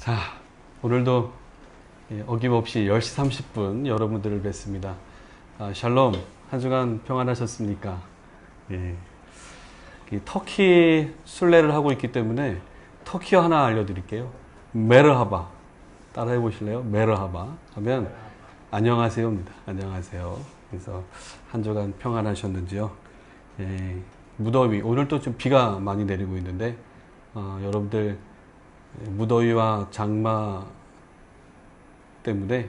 자, 오늘도 어김없이 10시 30분 여러분들을 뵙습니다. 샬롬, 한 주간 평안하셨습니까? 예. 이 터키 순례를 하고 있기 때문에 터키어 하나 알려드릴게요. 메르하바. 따라해 보실래요? 메르하바 하면 안녕하세요입니다. 안녕하세요. 그래서 한 주간 평안하셨는지요? 예. 무더위, 오늘도 좀 비가 많이 내리고 있는데 여러분들 무더위와 장마 때문에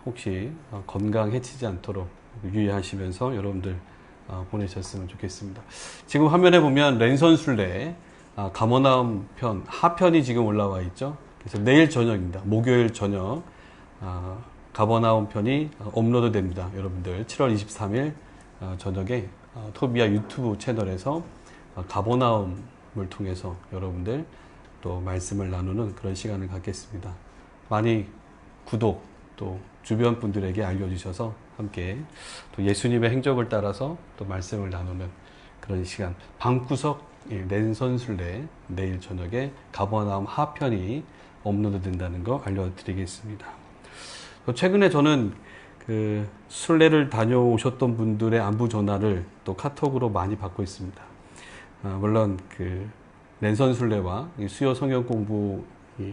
혹시 건강 해치지 않도록 유의하시면서 여러분들 보내셨으면 좋겠습니다. 지금 화면에 보면 랜선 순례 가버나움 편 하편이 지금 올라와 있죠. 그래서 내일 저녁입니다. 목요일 저녁 가버나움 편이 업로드 됩니다. 여러분들 7월 23일 저녁에 토비아 유튜브 채널에서 가버나움을 통해서 여러분들 또 말씀을 나누는 그런 시간을 갖겠습니다. 많이 구독 또 주변 분들에게 알려주셔서 함께 또 예수님의 행적을 따라서 또 말씀을 나누는 그런 시간, 방구석 랜선 순례 내일 저녁에 가버나움 하편이 업로드 된다는 거 알려드리겠습니다. 최근에 저는 그 순례를 다녀오셨던 분들의 안부 전화를 또 카톡으로 많이 받고 있습니다. 물론 그 랜선 순례와 수요 성경 공부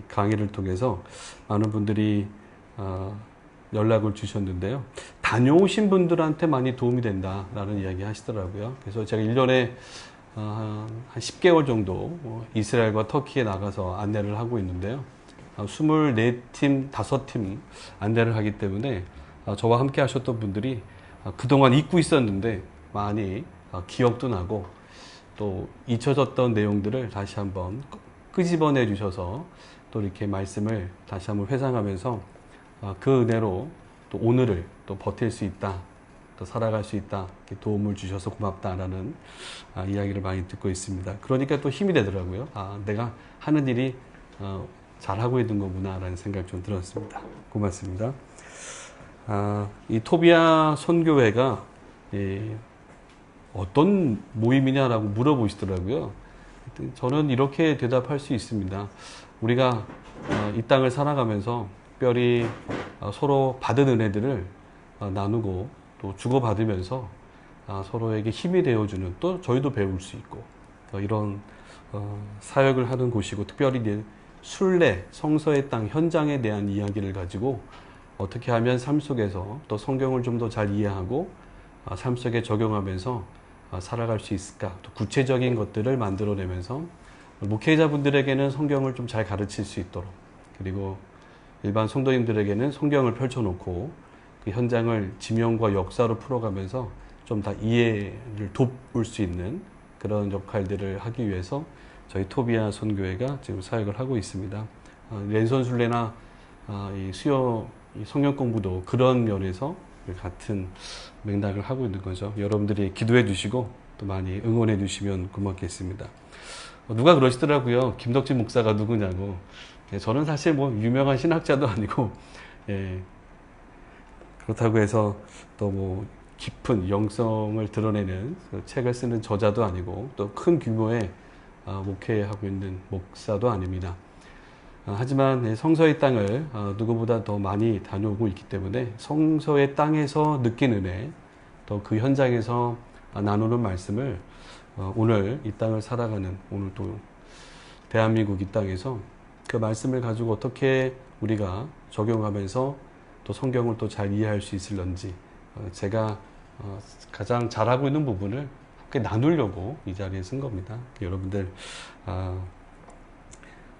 강의를 통해서 많은 분들이 연락을 주셨는데요. 다녀오신 분들한테 많이 도움이 된다라는 이야기 하시더라고요. 그래서 제가 1년에 한 10개월 정도 이스라엘과 터키에 나가서 안내를 하고 있는데요. 24팀, 5팀 안내를 하기 때문에 저와 함께 하셨던 분들이 그동안 잊고 있었는데 많이 기억도 나고 또 잊혀졌던 내용들을 다시 한번 끄집어내 주셔서 또 이렇게 말씀을 다시 한번 회상하면서 그 은혜로 또 오늘을 또 버틸 수 있다, 또 살아갈 수 있다, 도움을 주셔서 고맙다라는 이야기를 많이 듣고 있습니다. 그러니까 또 힘이 되더라고요. 내가 하는 일이 잘하고 있는 거구나라는 생각이 좀 들었습니다. 고맙습니다. 이 토비아 선교회가 어떤 모임이냐라고 물어보시더라고요. 저는 이렇게 대답할 수 있습니다. 우리가 이 땅을 살아가면서 특별히 서로 받은 은혜들을 나누고 또 주고받으면서 서로에게 힘이 되어주는, 또 저희도 배울 수 있고 이런 사역을 하는 곳이고, 특별히 순례, 성서의 땅 현장에 대한 이야기를 가지고 어떻게 하면 삶 속에서 또 성경을 좀 더 잘 이해하고 삶 속에 적용하면서 살아갈 수 있을까, 또 구체적인 것들을 만들어내면서 목회자분들에게는 성경을 좀 잘 가르칠 수 있도록, 그리고 일반 성도님들에게는 성경을 펼쳐놓고 그 현장을 지명과 역사로 풀어가면서 좀 다 이해를 돕을 수 있는 그런 역할들을 하기 위해서 저희 토비아 선교회가 지금 사역을 하고 있습니다. 랜선 순례나 이 수요 성경 공부도 그런 면에서 같은 맥락을 하고 있는 거죠. 여러분들이 기도해 주시고 또 많이 응원해 주시면 고맙겠습니다. 누가 그러시더라고요. 김덕진 목사가 누구냐고. 저는 사실 뭐 유명한 신학자도 아니고, 그렇다고 해서 또 뭐 깊은 영성을 드러내는 책을 쓰는 저자도 아니고, 또 큰 규모의 목회하고 있는 목사도 아닙니다. 하지만 성서의 땅을 누구보다 더 많이 다녀오고 있기 때문에 성서의 땅에서 느낀 은혜, 또 그 현장에서 나누는 말씀을 오늘 이 땅을 살아가는, 오늘 또 대한민국 이 땅에서 그 말씀을 가지고 어떻게 우리가 적용하면서 또 성경을 또 잘 이해할 수 있을런지, 제가 가장 잘하고 있는 부분을 함께 나누려고 이 자리에 쓴 겁니다. 여러분들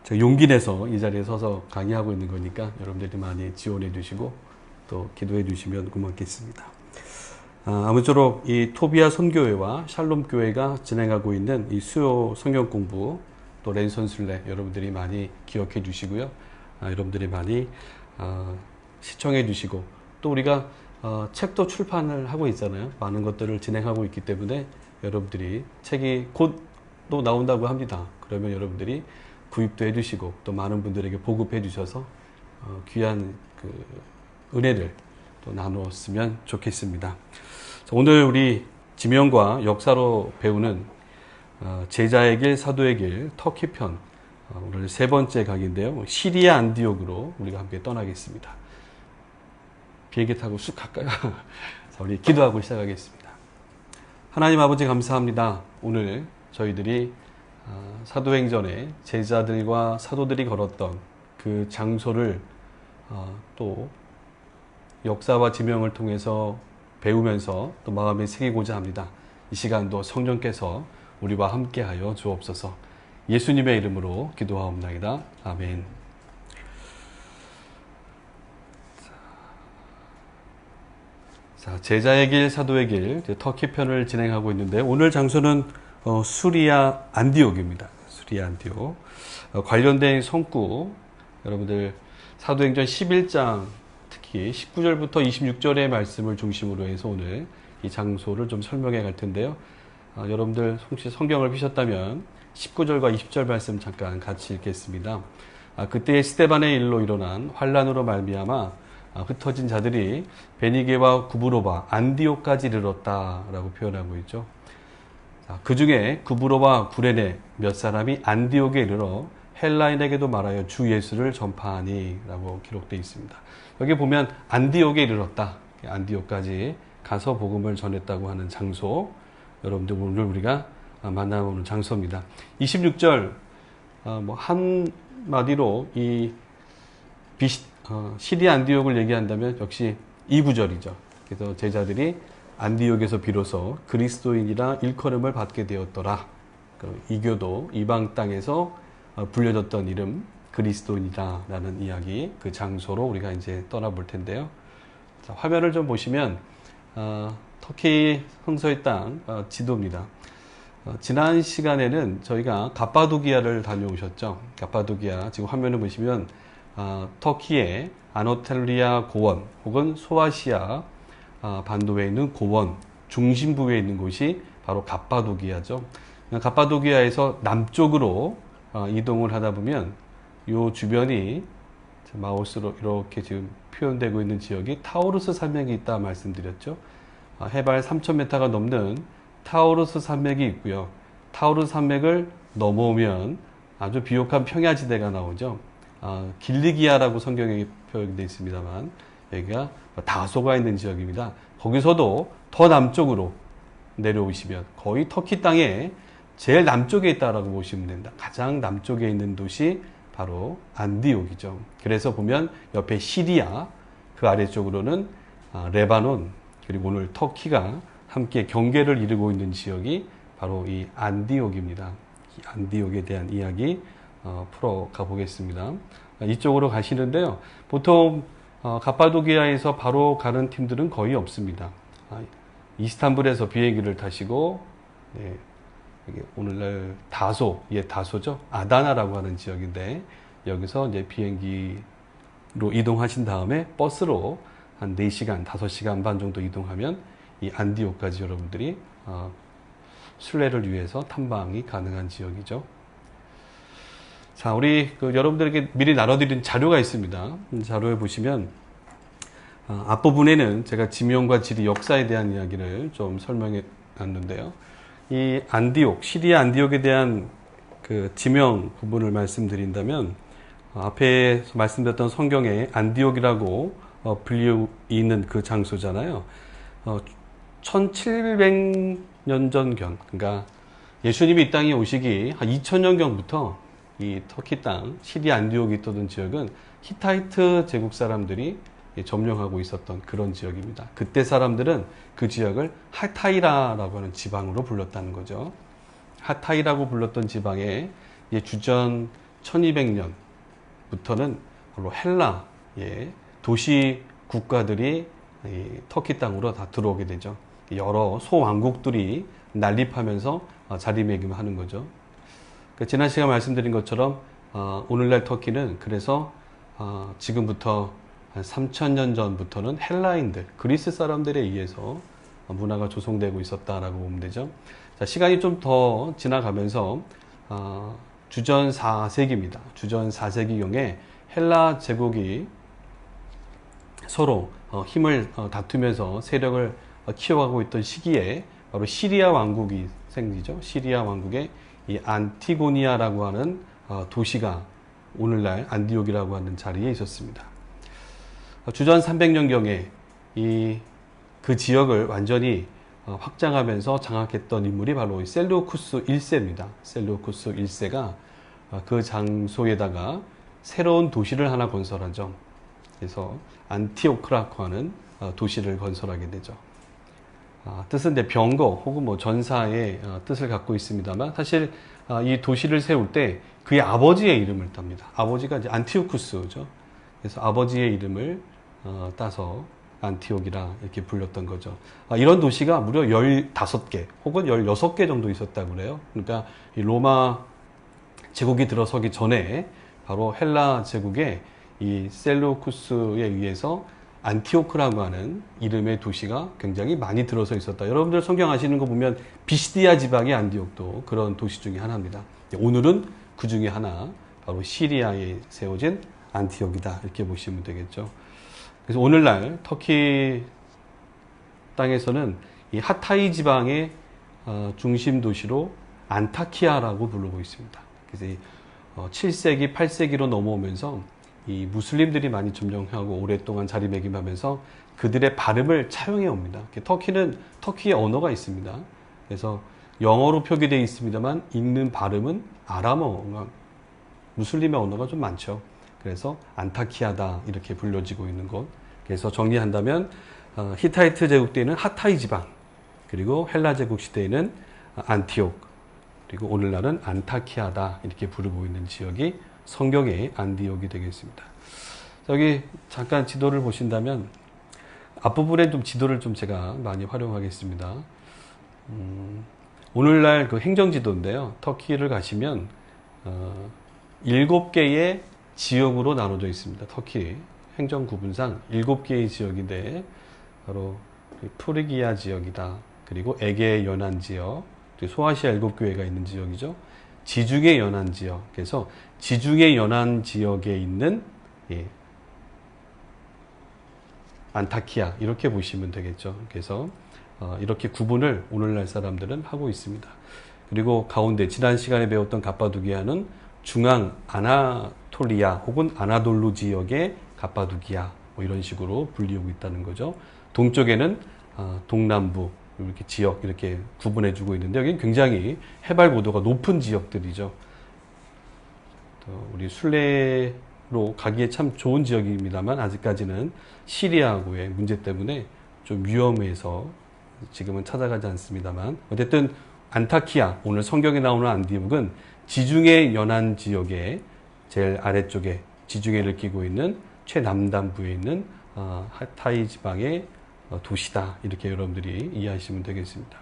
제가 용기 내서 이 자리에 서서 강의하고 있는 거니까 여러분들이 많이 지원해 주시고 또 기도해 주시면 고맙겠습니다. 아무쪼록 이 토비아 선교회와 샬롬 교회가 진행하고 있는 이 수요 성경 공부, 또 랜선 순례 여러분들이 많이 기억해 주시고요. 여러분들이 많이 시청해 주시고, 또 우리가 책도 출판을 하고 있잖아요. 많은 것들을 진행하고 있기 때문에 여러분들이 책이 곧 또 나온다고 합니다. 그러면 여러분들이 구입도 해주시고 또 많은 분들에게 보급해 주셔서 귀한 그 은혜를 또 나누었으면 좋겠습니다. 오늘 우리 지명과 역사로 배우는 제자의 길, 사도의 길 터키 편 오늘 세 번째 강의인데요. 시리아 안디옥으로 우리가 함께 떠나겠습니다. 비행기 타고 쑥 갈까요? 자, 우리 기도하고 시작하겠습니다. 하나님 아버지 감사합니다. 오늘 저희들이 사도행전에 제자들과 사도들이 걸었던 그 장소를 또 역사와 지명을 통해서 배우면서 또 마음에 새기고자 합니다. 이 시간도 성령께서 우리와 함께하여 주옵소서. 예수님의 이름으로 기도하옵나이다. 아멘. 자, 제자의 길, 사도의 길, 터키 편을 진행하고 있는데 오늘 장소는 수리아 안디옥입니다. 수리아 안디옥. 관련된 성구, 여러분들 사도행전 11장 특히 19절부터 26절의 말씀을 중심으로 해서 오늘 이 장소를 좀 설명해 갈 텐데요. 여러분들 혹시 성경을 피셨다면 19절과 20절 말씀 잠깐 같이 읽겠습니다. 그때 스데반의 일로 일어난 환란으로 말미암아 흩어진 자들이 베니게와 구브로바, 안디옥까지 이르렀다라고 표현하고 있죠. 그 중에 구브로와 구레네 몇 사람이 안디옥에 이르러 헬라인에게도 말하여 주 예수를 전파하니라고 기록되어 있습니다. 여기 보면 안디옥에 이르렀다. 안디옥까지 가서 복음을 전했다고 하는 장소, 여러분들 오늘 우리가 만나보는 장소입니다. 26절 한마디로 이 시리아 안디옥을 얘기한다면 역시 이 구절이죠. 그래서 제자들이 안디옥에서 비로소 그리스도인이라 일컬음을 받게 되었더라. 이교도 이방 땅에서 불려졌던 이름 그리스도인이라는 이야기, 그 장소로 우리가 이제 떠나볼 텐데요. 자, 화면을 좀 보시면 터키 성서의 땅 지도입니다. 지난 시간에는 저희가 갑바도기아를 다녀오셨죠. 갑바도기아 지금 화면을 보시면 터키의 아나톨리아 고원 혹은 소아시아 반도에 있는 고원 중심부에 있는 곳이 바로 갑바도기아죠. 갑바도기아에서 남쪽으로 이동을 하다 보면 이 주변이 마우스로 이렇게 지금 표현되고 있는 지역이 타우루스 산맥이 있다 말씀드렸죠. 해발 3,000m가 넘는 타우루스 산맥이 있고요. 타우루스 산맥을 넘어오면 아주 비옥한 평야지대가 나오죠. 길리기아라고 성경에 표현되어 있습니다만 여기가 다소가 있는 지역입니다. 거기서도 더 남쪽으로 내려오시면 거의 터키 땅에 제일 남쪽에 있다라고 보시면 됩니다. 가장 남쪽에 있는 도시 바로 안디옥이죠. 그래서 보면 옆에 시리아, 그 아래쪽으로는 레바논, 그리고 오늘 터키가 함께 경계를 이루고 있는 지역이 바로 이 안디옥입니다. 이 안디옥에 대한 이야기 풀어가 보겠습니다. 이쪽으로 가시는데요. 보통 갑바도기아에서 바로 가는 팀들은 거의 없습니다. 이스탄불에서 비행기를 타시고 오늘날 다소죠. 아다나라고 하는 지역인데 여기서 이제 비행기로 이동하신 다음에 버스로 한 4시간, 5시간 반 정도 이동하면 이 안디옥까지 여러분들이 순례를 위해서 탐방이 가능한 지역이죠. 자, 우리 여러분들에게 미리 나눠드린 자료가 있습니다. 자료에 보시면 앞부분에는 제가 지명과 지리, 역사에 대한 이야기를 좀 설명해 놨는데요. 이 안디옥, 시리아 안디옥에 대한 그 지명 부분을 말씀드린다면 앞에 말씀드렸던 성경에 안디옥이라고 불리는 그 장소잖아요. 1700년 전경, 그러니까 예수님이 이 땅에 오시기 한 2000년경부터 이 터키 땅, 시리아 안디옥이 있던 지역은 히타이트 제국 사람들이 점령하고 있었던 그런 지역입니다. 그때 사람들은 그 지역을 하타이라라고 하는 지방으로 불렀다는 거죠. 하타이라고 불렀던 지방에 주전 1200년부터는 바로 헬라의 도시 국가들이 터키 땅으로 다 들어오게 되죠. 여러 소왕국들이 난립하면서 자리매김하는 거죠. 지난 시간 말씀드린 것처럼 오늘날 터키는 그래서 지금부터 한 3000년 전부터는 헬라인들, 그리스 사람들에 의해서 문화가 조성되고 있었다라고 보면 되죠. 자, 시간이 좀 더 지나가면서 주전 4세기입니다. 주전 4세기경에 헬라 제국이 서로 힘을 다투면서 세력을 키워가고 있던 시기에 바로 시리아 왕국이 생기죠. 시리아 왕국의 이 안티고니아라고 하는 도시가 오늘날 안디옥이라고 하는 자리에 있었습니다. 주전 300년경에 그 지역을 완전히 확장하면서 장악했던 인물이 바로 셀루쿠스 1세입니다. 셀루쿠스 1세가 그 장소에다가 새로운 도시를 하나 건설하죠. 그래서 안티오크라고 하는 도시를 건설하게 되죠. 뜻은 이제 병거 혹은 뭐 전사의 뜻을 갖고 있습니다만 사실 이 도시를 세울 때 그의 아버지의 이름을 tab니다. 아버지가 이제 안티오쿠스죠. 그래서 아버지의 이름을 따서 안티옥이라 이렇게 불렸던 거죠. 이런 도시가 무려 15개 혹은 16개 정도 있었다고 그래요. 그러니까 이 로마 제국이 들어서기 전에 바로 헬라 제국에 이 셀루쿠스에 의해서 안티오크라고 하는 이름의 도시가 굉장히 많이 들어서 있었다. 여러분들 성경 아시는 거 보면 비시디아 지방의 안디옥도 그런 도시 중에 하나입니다. 오늘은 그 중에 하나, 바로 시리아에 세워진 안티옥이다. 이렇게 보시면 되겠죠. 그래서 오늘날 터키 땅에서는 이 하타이 지방의 중심 도시로 안타키아라고 부르고 있습니다. 그래서 7세기, 8세기로 넘어오면서 이 무슬림들이 많이 점령하고 오랫동안 자리매김하면서 그들의 발음을 차용해 옵니다. 터키는 터키의 언어가 있습니다. 그래서 영어로 표기되어 있습니다만 읽는 발음은 아람어, 무슬림의 언어가 좀 많죠. 그래서 안타키아다 이렇게 불려지고 있는 곳. 그래서 정리한다면 히타이트 제국 때에는 하타이 지방, 그리고 헬라 제국 시대에는 안티옥, 그리고 오늘날은 안타키아다 이렇게 부르고 있는 지역이 성경의 안디옥이 되겠습니다. 여기 잠깐 지도를 보신다면 앞부분에 좀 지도를 좀 제가 많이 활용하겠습니다. 오늘날 그 행정지도인데요. 터키를 가시면 7개의 지역으로 나눠져 있습니다. 터키 행정구분상 7개의 지역인데 바로 프리기아 지역이다. 그리고 에게 연안 지역, 소아시아 7교회가 있는 지역이죠. 지중해 연안 지역. 그래서 지중해 연안 지역에 있는 안타키아 이렇게 보시면 되겠죠. 그래서 이렇게 구분을 오늘날 사람들은 하고 있습니다. 그리고 가운데 지난 시간에 배웠던 갑바두기아는 중앙 아나톨리아 혹은 아나돌루 지역의 갑바두기아 뭐 이런 식으로 불리우고 있다는 거죠. 동쪽에는 동남부 이렇게 지역 이렇게 구분해 주고 있는데 여기는 굉장히 해발 고도가 높은 지역들이죠. 우리 순례로 가기에 참 좋은 지역입니다만 아직까지는 시리아하고의 문제 때문에 좀 위험해서 지금은 찾아가지 않습니다만 어쨌든 안타키아, 오늘 성경에 나오는 안디옥은 지중해 연안 지역의 제일 아래쪽에 지중해를 끼고 있는 최남단부에 있는 하타이 지방의 도시다. 이렇게 여러분들이 이해하시면 되겠습니다.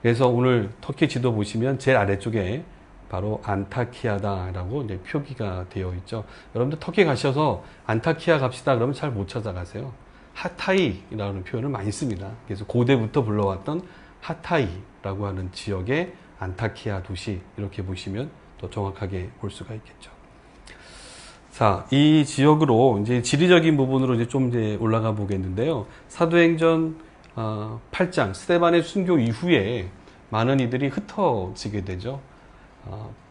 그래서 오늘 터키 지도 보시면 제일 아래쪽에 바로 안타키아다라고 이제 표기가 되어 있죠. 여러분들 터키 가셔서 안타키아 갑시다 그러면 잘 못 찾아가세요. 하타이라는 표현을 많이 씁니다. 그래서 고대부터 불러왔던 하타이라고 하는 지역의 안타키아 도시 이렇게 보시면 더 정확하게 볼 수가 있겠죠. 자, 이 지역으로 이제 지리적인 부분으로 이제 좀 이제 올라가 보겠는데요. 사도행전 8장 스데반의 순교 이후에 많은 이들이 흩어지게 되죠.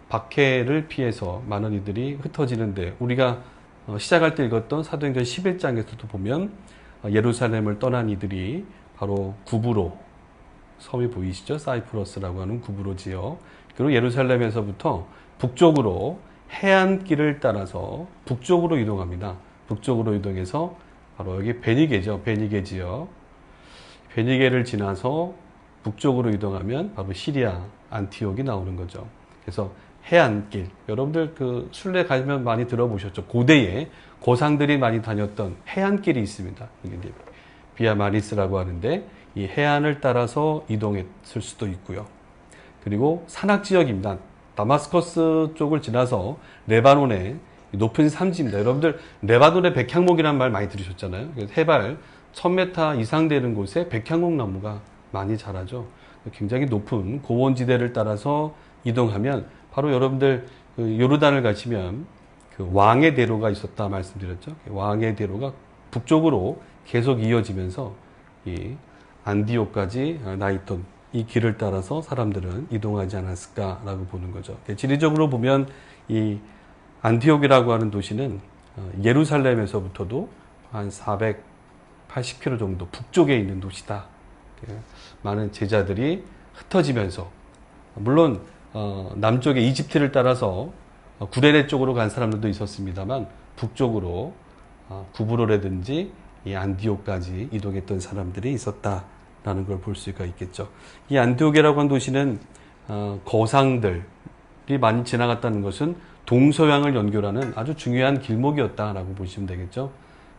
박해를 피해서 많은 이들이 흩어지는데 우리가 시작할 때 읽었던 사도행전 11장에서도 보면 예루살렘을 떠난 이들이 바로 구브로 섬이 보이시죠? 사이프러스라고 하는 구브로 지역, 그리고 예루살렘에서부터 북쪽으로 해안길을 따라서 북쪽으로 이동합니다. 북쪽으로 이동해서 바로 여기 베니게죠. 베니게 지역. 베니게를 지나서 북쪽으로 이동하면 바로 시리아 안티옥이 나오는 거죠. 그래서 해안길. 여러분들 그 순례 가시면 많이 들어보셨죠. 고대에 고상들이 많이 다녔던 해안길이 있습니다. 이게 비아 마리스라고 하는데 이 해안을 따라서 이동했을 수도 있고요. 그리고 산악 지역입니다. 다마스커스 쪽을 지나서 레바논의 높은 산지입니다. 여러분들 레바논의 백향목이라는 말 많이 들으셨잖아요. 해발 1000m 이상 되는 곳에 백향목 나무가 많이 자라죠. 굉장히 높은 고원지대를 따라서 이동하면 바로 여러분들 그 요르단을 가시면 그 왕의 대로가 있었다 말씀드렸죠. 왕의 대로가 북쪽으로 계속 이어지면서 이 안디옥까지 나 있던 이 길을 따라서 사람들은 이동하지 않았을까라고 보는 거죠. 지리적으로 보면 이 안티옥이라고 하는 도시는 예루살렘에서부터도 한 480km 정도 북쪽에 있는 도시다. 많은 제자들이 흩어지면서, 물론 남쪽의 이집트를 따라서 구레네 쪽으로 간 사람들도 있었습니다만 북쪽으로 구브로라든지 이 안디옥까지 이동했던 사람들이 있었다라는 걸 볼 수가 있겠죠. 이 안디옥이라고 한 도시는 거상들이 많이 지나갔다는 것은 동서양을 연결하는 아주 중요한 길목이었다라고 보시면 되겠죠.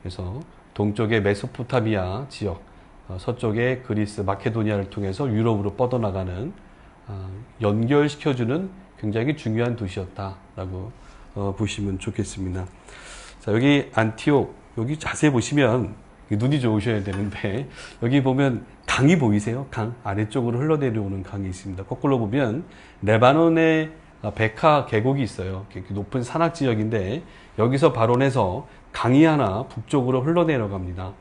그래서 동쪽의 메소포타미아 지역, 서쪽의 그리스, 마케도니아를 통해서 유럽으로 뻗어나가는 연결시켜주는 굉장히 중요한 도시였다라고 보시면 좋겠습니다. 자, 여기 안티옥, 여기 자세히 보시면 눈이 좋으셔야 되는데 여기 보면 강이 보이세요? 강 아래쪽으로 흘러내려오는 강이 있습니다. 거꾸로 보면 레바논의 베카 계곡이 있어요. 높은 산악 지역인데 여기서 발원해서 강이 하나 북쪽으로 흘러내려갑니다.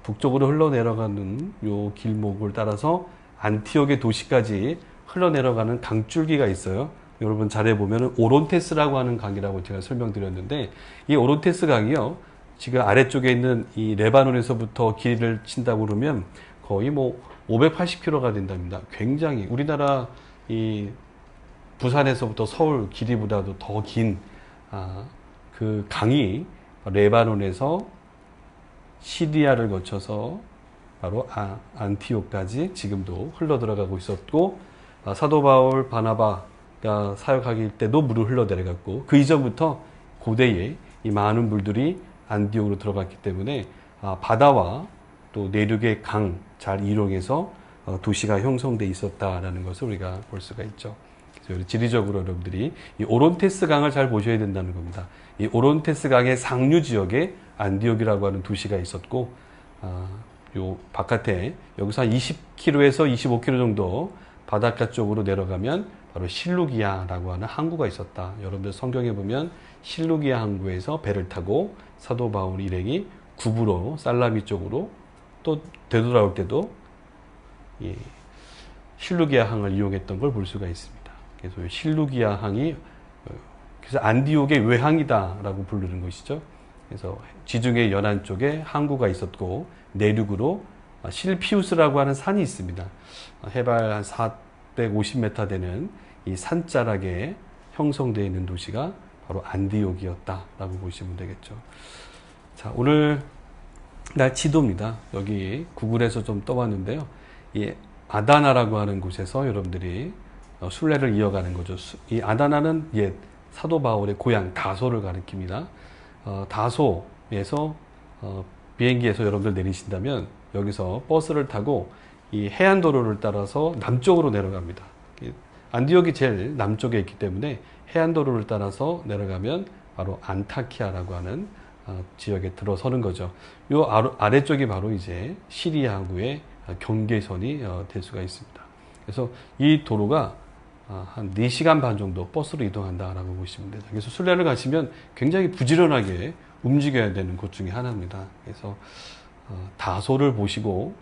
북쪽으로 흘러내려가는 요 길목을 따라서 안티옥의 도시까지 흘러내려가는 강줄기가 있어요. 여러분 자료에 보면 오론테스라고 하는 강이라고 제가 설명드렸는데 이 오론테스 강이요, 지금 아래쪽에 있는 이 레바논에서부터 길을 친다고 그러면 거의 뭐 580km가 된답니다. 굉장히 우리나라 이 부산에서부터 서울 길이보다도 더 긴 그 강이 레바논에서 시리아를 거쳐서 바로 안티옥까지 지금도 흘러 들어가고 있었고, 사도 바울 바나바가 사역하기 때도 물을 흘러 내려갔고, 그 이전부터 고대에 이 많은 물들이 안디옥으로 들어갔기 때문에 바다와 또 내륙의 강 잘 이용해서 도시가 형성돼 있었다라는 것을 우리가 볼 수가 있죠. 그래서 지리적으로 여러분들이 이 오론테스 강을 잘 보셔야 된다는 겁니다. 이 오론테스 강의 상류 지역에 안디옥이라고 하는 도시가 있었고, 요 바깥에 여기서 한 20km에서 25km 정도 바닷가 쪽으로 내려가면 바로 실루기아라고 하는 항구가 있었다. 여러분들 성경에 보면 실루기아 항구에서 배를 타고 사도 바울 일행이 구브로 살라미 쪽으로 또 되돌아올 때도 실루기아 항을 이용했던 걸 볼 수가 있습니다. 그래서 실루기아 항이 그래서 안디옥의 외항이다라고 부르는 것이죠. 그래서 지중해 연안 쪽에 항구가 있었고 내륙으로 실피우스라고 하는 산이 있습니다. 해발 한 450m 되는 이 산자락에 형성되어 있는 도시가 바로 안디옥이었다라고 보시면 되겠죠. 자, 오늘 날 지도입니다. 여기 구글에서 좀 떠봤는데요. 이 아다나라고 하는 곳에서 여러분들이 순례를 이어가는 거죠. 이 아다나는 옛 사도 바울의 고향 다소를 가리킵니다. 다소에서 비행기에서 여러분들 내리신다면 여기서 버스를 타고 이 해안도로를 따라서 남쪽으로 내려갑니다. 안디옥이 제일 남쪽에 있기 때문에 해안도로를 따라서 내려가면 바로 안타키아라고 하는 지역에 들어서는 거죠. 요 아래쪽이 바로 이제 시리아 항구의 경계선이 될 수가 있습니다. 그래서 이 도로가 한 4시간 반 정도 버스로 이동한다라고 보시면 됩니다. 그래서 순례를 가시면 굉장히 부지런하게 움직여야 되는 곳 중에 하나입니다. 그래서 다소를 보시고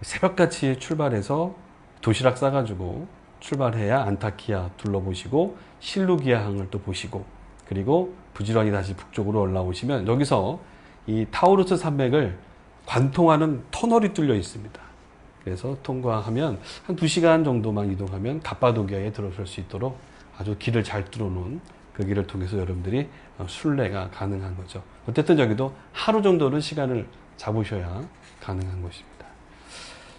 새벽같이 출발해서 도시락 싸가지고 출발해야 안타키아 둘러보시고 실루기아 항을 또 보시고, 그리고 부지런히 다시 북쪽으로 올라오시면 여기서 이 타우루스 산맥을 관통하는 터널이 뚫려 있습니다. 그래서 통과하면 한 2시간 정도만 이동하면 갑바도기아에 들어설 수 있도록 아주 길을 잘 뚫어놓은 그 길을 통해서 여러분들이 순례가 가능한 거죠. 어쨌든 여기도 하루 정도는 시간을 잡으셔야 가능한 것입니다.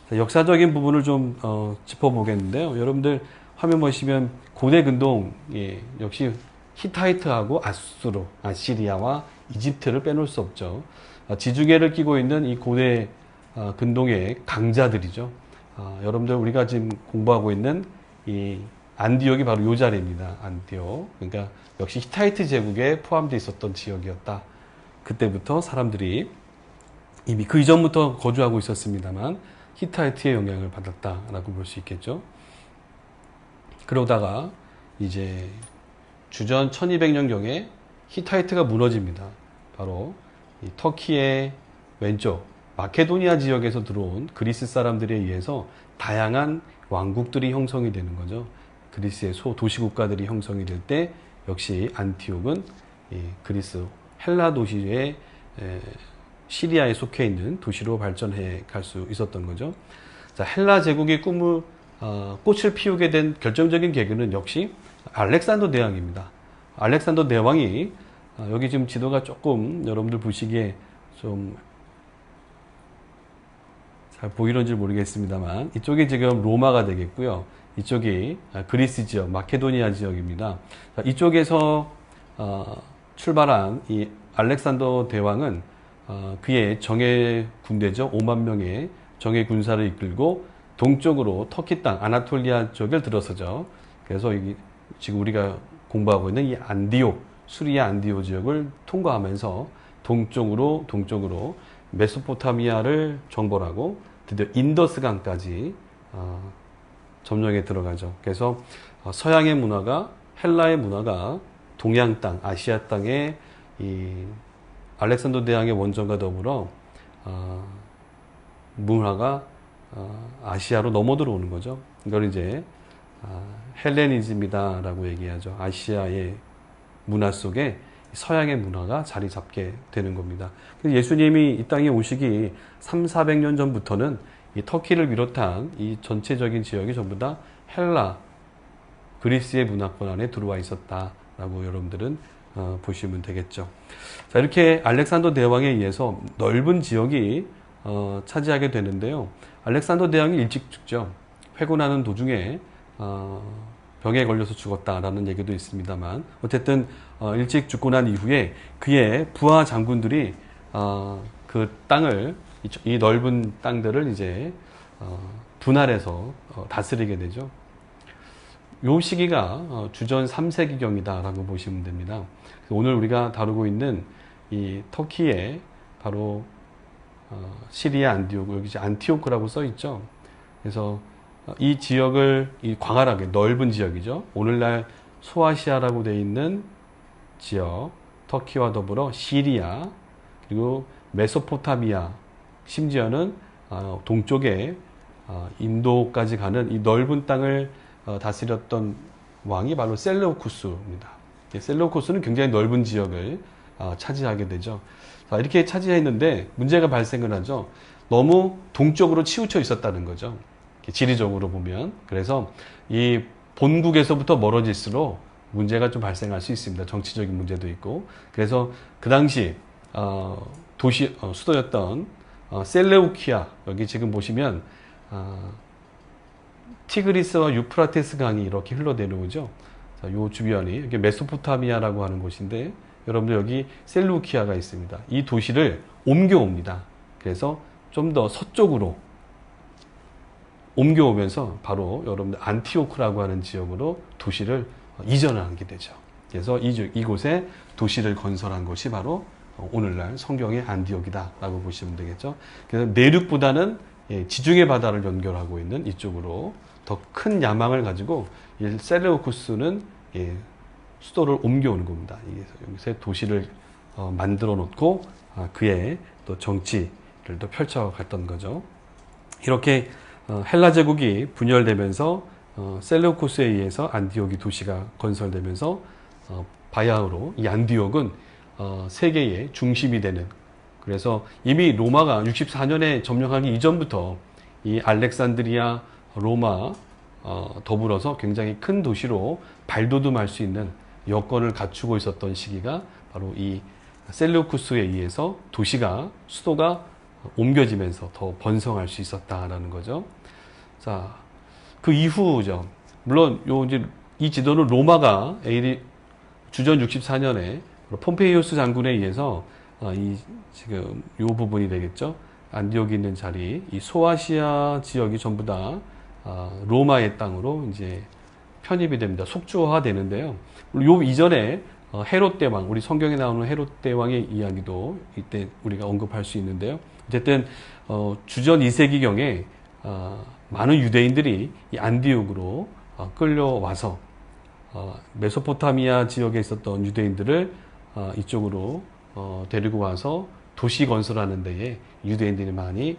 자, 역사적인 부분을 좀 짚어보겠는데요. 여러분들 화면 보시면 고대 근동, 역시 히타이트하고 아수르, 아시리아와 이집트를 빼놓을 수 없죠. 지중해를 끼고 있는 이 고대 근동의 강자들이죠. 여러분들 우리가 지금 공부하고 있는 이 안디옥이 바로 이 자리입니다. 안디옥. 그러니까 역시 히타이트 제국에 포함되어 있었던 지역이었다. 그때부터 사람들이 이미 그 이전부터 거주하고 있었습니다만 히타이트의 영향을 받았다라고 볼 수 있겠죠. 그러다가 이제 주전 1200년경에 히타이트가 무너집니다. 바로 이 터키의 왼쪽 마케도니아 지역에서 들어온 그리스 사람들에 의해서 다양한 왕국들이 형성이 되는 거죠. 그리스의 도시 국가들이 형성이 될 때 역시 안티옥은 그리스 헬라 도시의 시리아에 속해 있는 도시로 발전해 갈 수 있었던 거죠. 자, 헬라 제국의 꽃을 피우게 된 결정적인 계기는 역시 알렉산더 대왕입니다. 알렉산더 대왕이 여기 지금 지도가 조금 여러분들 보시기에 좀 잘 보이는지 모르겠습니다만 이쪽이 지금 로마가 되겠고요. 이쪽이 그리스 지역, 마케도니아 지역입니다. 자, 이쪽에서 출발한 이 알렉산더 대왕은 그의 정예 군대죠. 5만 명의 정예 군사를 이끌고 동쪽으로 터키 땅 아나톨리아 쪽을 들어서죠. 그래서 지금 우리가 공부하고 있는 이 안디옥, 수리아 안디옥 지역을 통과하면서 동쪽으로 메소포타미아를 정벌하고 드디어 인더스강까지 점령에 들어가죠. 그래서 서양의 문화가, 헬라의 문화가 동양 땅, 아시아 땅에 이 알렉산더 대왕의 원정과 더불어 문화가 아시아로 넘어 들어오는 거죠. 이걸 이제 헬레니즘이다라고 얘기하죠. 아시아의 문화 속에 서양의 문화가 자리 잡게 되는 겁니다. 예수님이 이 땅에 오시기 300~400년 전부터는 이 터키를 비롯한 이 전체적인 지역이 전부 다 헬라, 그리스의 문화권 안에 들어와 있었다라고 여러분들은 보시면 되겠죠. 자, 이렇게 알렉산더 대왕에 의해서 넓은 지역이 차지하게 되는데요. 알렉산더 대왕이 일찍 죽죠. 회군하는 도중에 병에 걸려서 죽었다라는 얘기도 있습니다만, 어쨌든 일찍 죽고 난 이후에 그의 부하 장군들이 그 땅을, 이 넓은 땅들을 이제 분할해서 다스리게 되죠. 요 시기가 주전 3세기경이다라고 보시면 됩니다. 오늘 우리가 다루고 있는 이 터키의 바로 시리아 안디옥, 여기 안티오크라고 써 있죠. 그래서 이 지역을, 이 광활하게 넓은 지역이죠. 오늘날 소아시아라고 되어 있는 지역, 터키와 더불어 시리아, 그리고 메소포타미아, 심지어는 동쪽에 인도까지 가는 이 넓은 땅을 다스렸던 왕이 바로 셀레우쿠스입니다. 셀레우쿠스는 굉장히 넓은 지역을 차지하게 되죠. 이렇게 차지했는데 문제가 발생을 하죠. 너무 동쪽으로 치우쳐 있었다는 거죠. 지리적으로 보면. 그래서 이 본국에서부터 멀어질수록 문제가 좀 발생할 수 있습니다. 정치적인 문제도 있고. 그래서 그 당시 수도였던 셀레우키아, 여기 지금 보시면 티그리스와 유프라테스 강이 이렇게 흘러내려오죠. 자, 요 주변이 이게 메소포타미아라고 하는 곳인데, 여러분들 여기 셀루키아가 있습니다. 이 도시를 옮겨옵니다. 그래서 좀 더 서쪽으로 옮겨오면서 바로 여러분들 안티오크라고 하는 지역으로 도시를 이전을 하게 되죠. 그래서 이곳에 도시를 건설한 것이 바로 오늘날 성경의 안디옥이다라고 보시면 되겠죠. 그래서 내륙보다는 지중해 바다를 연결하고 있는 이쪽으로 더 큰 야망을 가지고 셀레우쿠스는 수도를 옮겨오는 겁니다. 여기서 도시를 만들어 놓고 그의 또 정치를 또 펼쳐갔던 거죠. 이렇게 헬라 제국이 분열되면서 셀레우쿠스에 의해서 안디옥이 도시가 건설되면서 바야흐로 이 안디옥은 세계의 중심이 되는, 그래서 이미 로마가 64년에 점령하기 이전부터 이 알렉산드리아, 로마 더불어서 굉장히 큰 도시로 발돋움할 수 있는 여건을 갖추고 있었던 시기가 바로 이 셀레우쿠스에 의해서 수도가 옮겨지면서 더 번성할 수 있었다라는 거죠. 자, 그 이후죠. 물론 이 지도는 로마가 주전 64년에 폼페이오스 장군에 의해서 지금 이 부분이 되겠죠. 안디옥이 있는 자리, 이 소아시아 지역이 전부 다 로마의 땅으로 이제 편입이 됩니다. 속주화 되는데요. 요 이전에 헤롯 대왕, 우리 성경에 나오는 헤롯 대왕의 이야기도 이때 우리가 언급할 수 있는데요. 어쨌든 주전 2세기경에 많은 유대인들이 이 안디옥으로 끌려와서 메소포타미아 지역에 있었던 유대인들을 이쪽으로 데리고 와서 도시 건설하는 데에 유대인들이 많이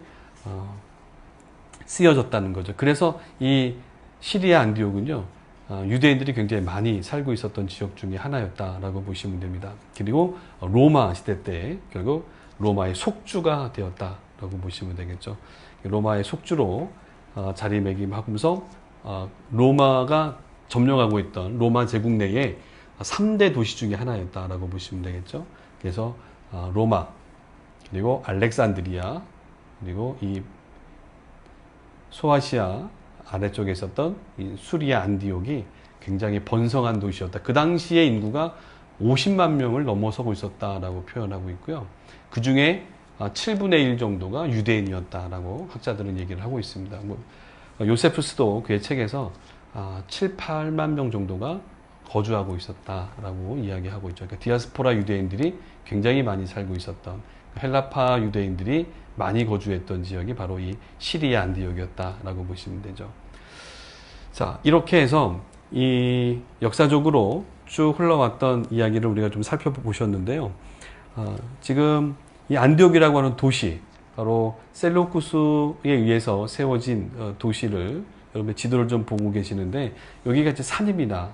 쓰여졌다는 거죠. 그래서 이 시리아 안디옥은요, 유대인들이 굉장히 많이 살고 있었던 지역 중에 하나였다라고 보시면 됩니다. 그리고 로마 시대 때 결국 로마의 속주가 되었다라고 보시면 되겠죠. 로마의 속주로 자리매김하면서 로마가 점령하고 있던 로마 제국 내의 3대 도시 중에 하나였다라고 보시면 되겠죠. 그래서 로마, 그리고 알렉산드리아, 그리고 이 소아시아 아래쪽에 있었던 이 수리아 안디옥이 굉장히 번성한 도시였다. 그 당시의 인구가 50만 명을 넘어서고 있었다라고 표현하고 있고요. 그 중에 7분의 1 정도가 유대인이었다라고 학자들은 얘기를 하고 있습니다. 요세푸스도 그의 책에서 7, 8만 명 정도가 거주하고 있었다라고 이야기하고 있죠. 그러니까 디아스포라 유대인들이 굉장히 많이 살고 있었던, 헬라파 유대인들이 많이 거주했던 지역이 바로 이 시리아 안디옥이었다라고 보시면 되죠. 자, 이렇게 해서 이 역사적으로 쭉 흘러왔던 이야기를 우리가 좀 살펴보셨는데요. 지금 이 안디옥이라고 하는 도시, 바로 셀루쿠스에 의해서 세워진 도시를 여러분 지도를 좀 보고 계시는데, 여기가 이제 산입니다.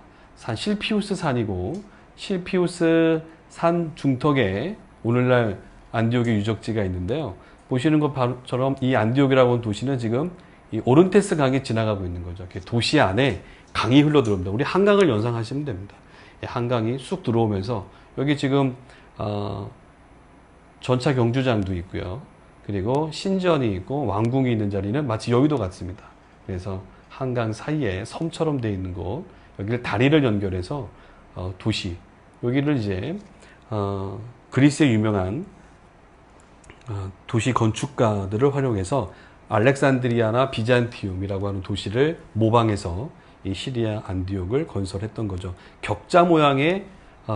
실피우스 산이고, 실피우스 산 중턱에 오늘날 안디옥의 유적지가 있는데요. 보시는 것처럼 이 안디옥이라고 하는 도시는 지금 이 오른테스 강이 지나가고 있는 거죠. 도시 안에 강이 흘러 들어옵니다. 우리 한강을 연상하시면 됩니다. 한강이 쑥 들어오면서 여기 지금 전차 경주장도 있고요. 그리고 신전이 있고 왕궁이 있는 자리는 마치 여의도 같습니다. 그래서 한강 사이에 섬처럼 되어 있는 곳, 여기를 다리를 연결해서 도시, 여기를 이제 그리스의 유명한 도시 건축가들을 활용해서 알렉산드리아나 비잔티움이라고 하는 도시를 모방해서 이 시리아 안디옥을 건설했던 거죠. 격자 모양의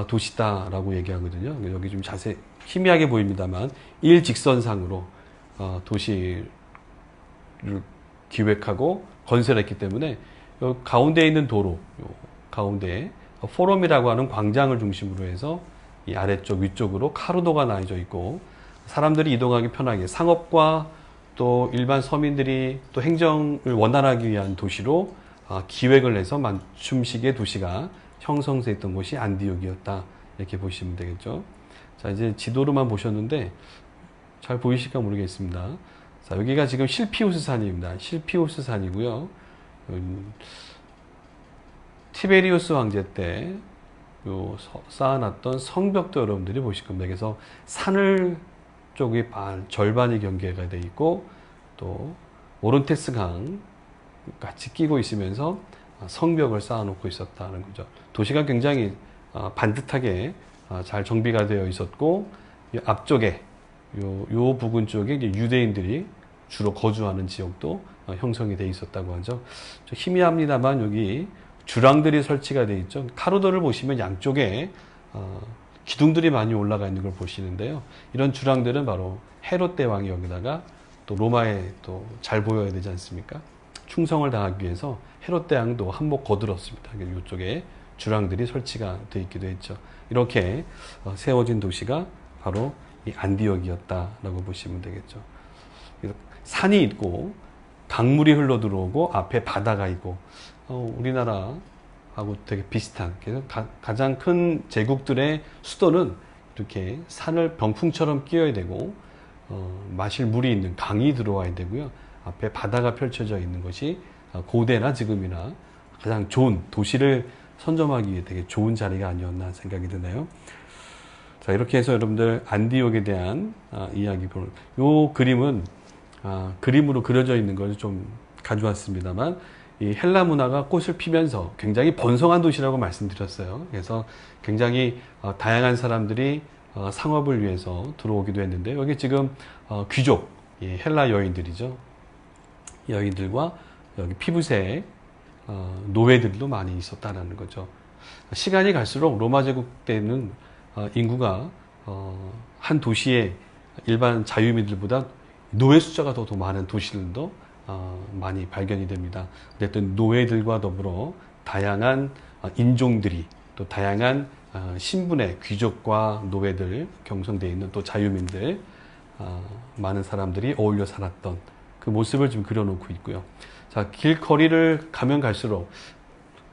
도시다라고 얘기하거든요. 여기 좀 자세히 희미하게 보입니다만 일직선상으로 도시를 기획하고 건설했기 때문에 가운데에 있는 도로, 가운데에 포럼이라고 하는 광장을 중심으로 해서 이 아래쪽 위쪽으로 카르도가 나뉘어져 있고, 사람들이 이동하기 편하게 상업과 또 일반 서민들이 또 행정을 원활하기 위한 도시로 기획을 해서 맞춤식의 도시가 형성됐던 곳이 안디옥이었다, 이렇게 보시면 되겠죠. 자, 이제 지도로만 보셨는데 잘 보이실까 모르겠습니다. 자, 여기가 지금 실피우스 산입니다. 실피우스 산이고요. 티베리우스 황제 때 쌓아놨던 성벽도 여러분들이 보실 겁니다. 그래서 산을 쪽이 절반이 경계가 되어 있고, 또 오른테스 강 같이 끼고 있으면서 성벽을 쌓아놓고 있었다는 거죠. 도시가 굉장히 반듯하게 잘 정비가 되어 있었고, 앞쪽에 요 부근 쪽에 이제 유대인들이 주로 거주하는 지역도 형성이 되어 있었다고 하죠. 좀 희미합니다만 여기 주랑들이 설치가 되어 있죠. 카르도를 보시면 양쪽에 기둥들이 많이 올라가 있는 걸 보시는데요. 이런 주랑들은 바로 헤롯 대왕이 여기다가 또 로마에 또 잘 보여야 되지 않습니까? 충성을 다하기 위해서 헤롯 대왕도 한몫 거들었습니다. 이쪽에 주랑들이 설치가 되어 있기도 했죠. 이렇게 세워진 도시가 바로 이 안디옥이었다라고 보시면 되겠죠. 산이 있고 강물이 흘러 들어오고 앞에 바다가 있고, 우리나라하고 되게 비슷한, 그래서 가장 큰 제국들의 수도는 이렇게 산을 병풍처럼 끼워야 되고, 마실 물이 있는 강이 들어와야 되고요. 앞에 바다가 펼쳐져 있는 것이 고대나 지금이나 가장 좋은 도시를 선점하기 위해 되게 좋은 자리가 아니었나 생각이 드네요. 자, 이렇게 해서 여러분들 안디옥에 대한 이야기, 요 그림은 그림으로 그려져 있는 걸 좀 가져왔습니다만, 이 헬라 문화가 꽃을 피면서 굉장히 번성한 도시라고 말씀드렸어요. 그래서 굉장히 다양한 사람들이 상업을 위해서 들어오기도 했는데, 여기 지금 귀족, 헬라 여인들이죠. 여인들과 여기 피부색 노예들도 많이 있었다는 거죠. 시간이 갈수록 로마 제국 때는 인구가 한 도시의 일반 자유민들보다 노예 숫자가 더 많은 도시들도 많이 발견이 됩니다. 어쨌든 노예들과 더불어 다양한 인종들이, 또 다양한 신분의 귀족과 노예들, 경성되어 있는 또 자유민들, 많은 사람들이 어울려 살았던 그 모습을 좀 그려놓고 있고요. 자, 길거리를 가면 갈수록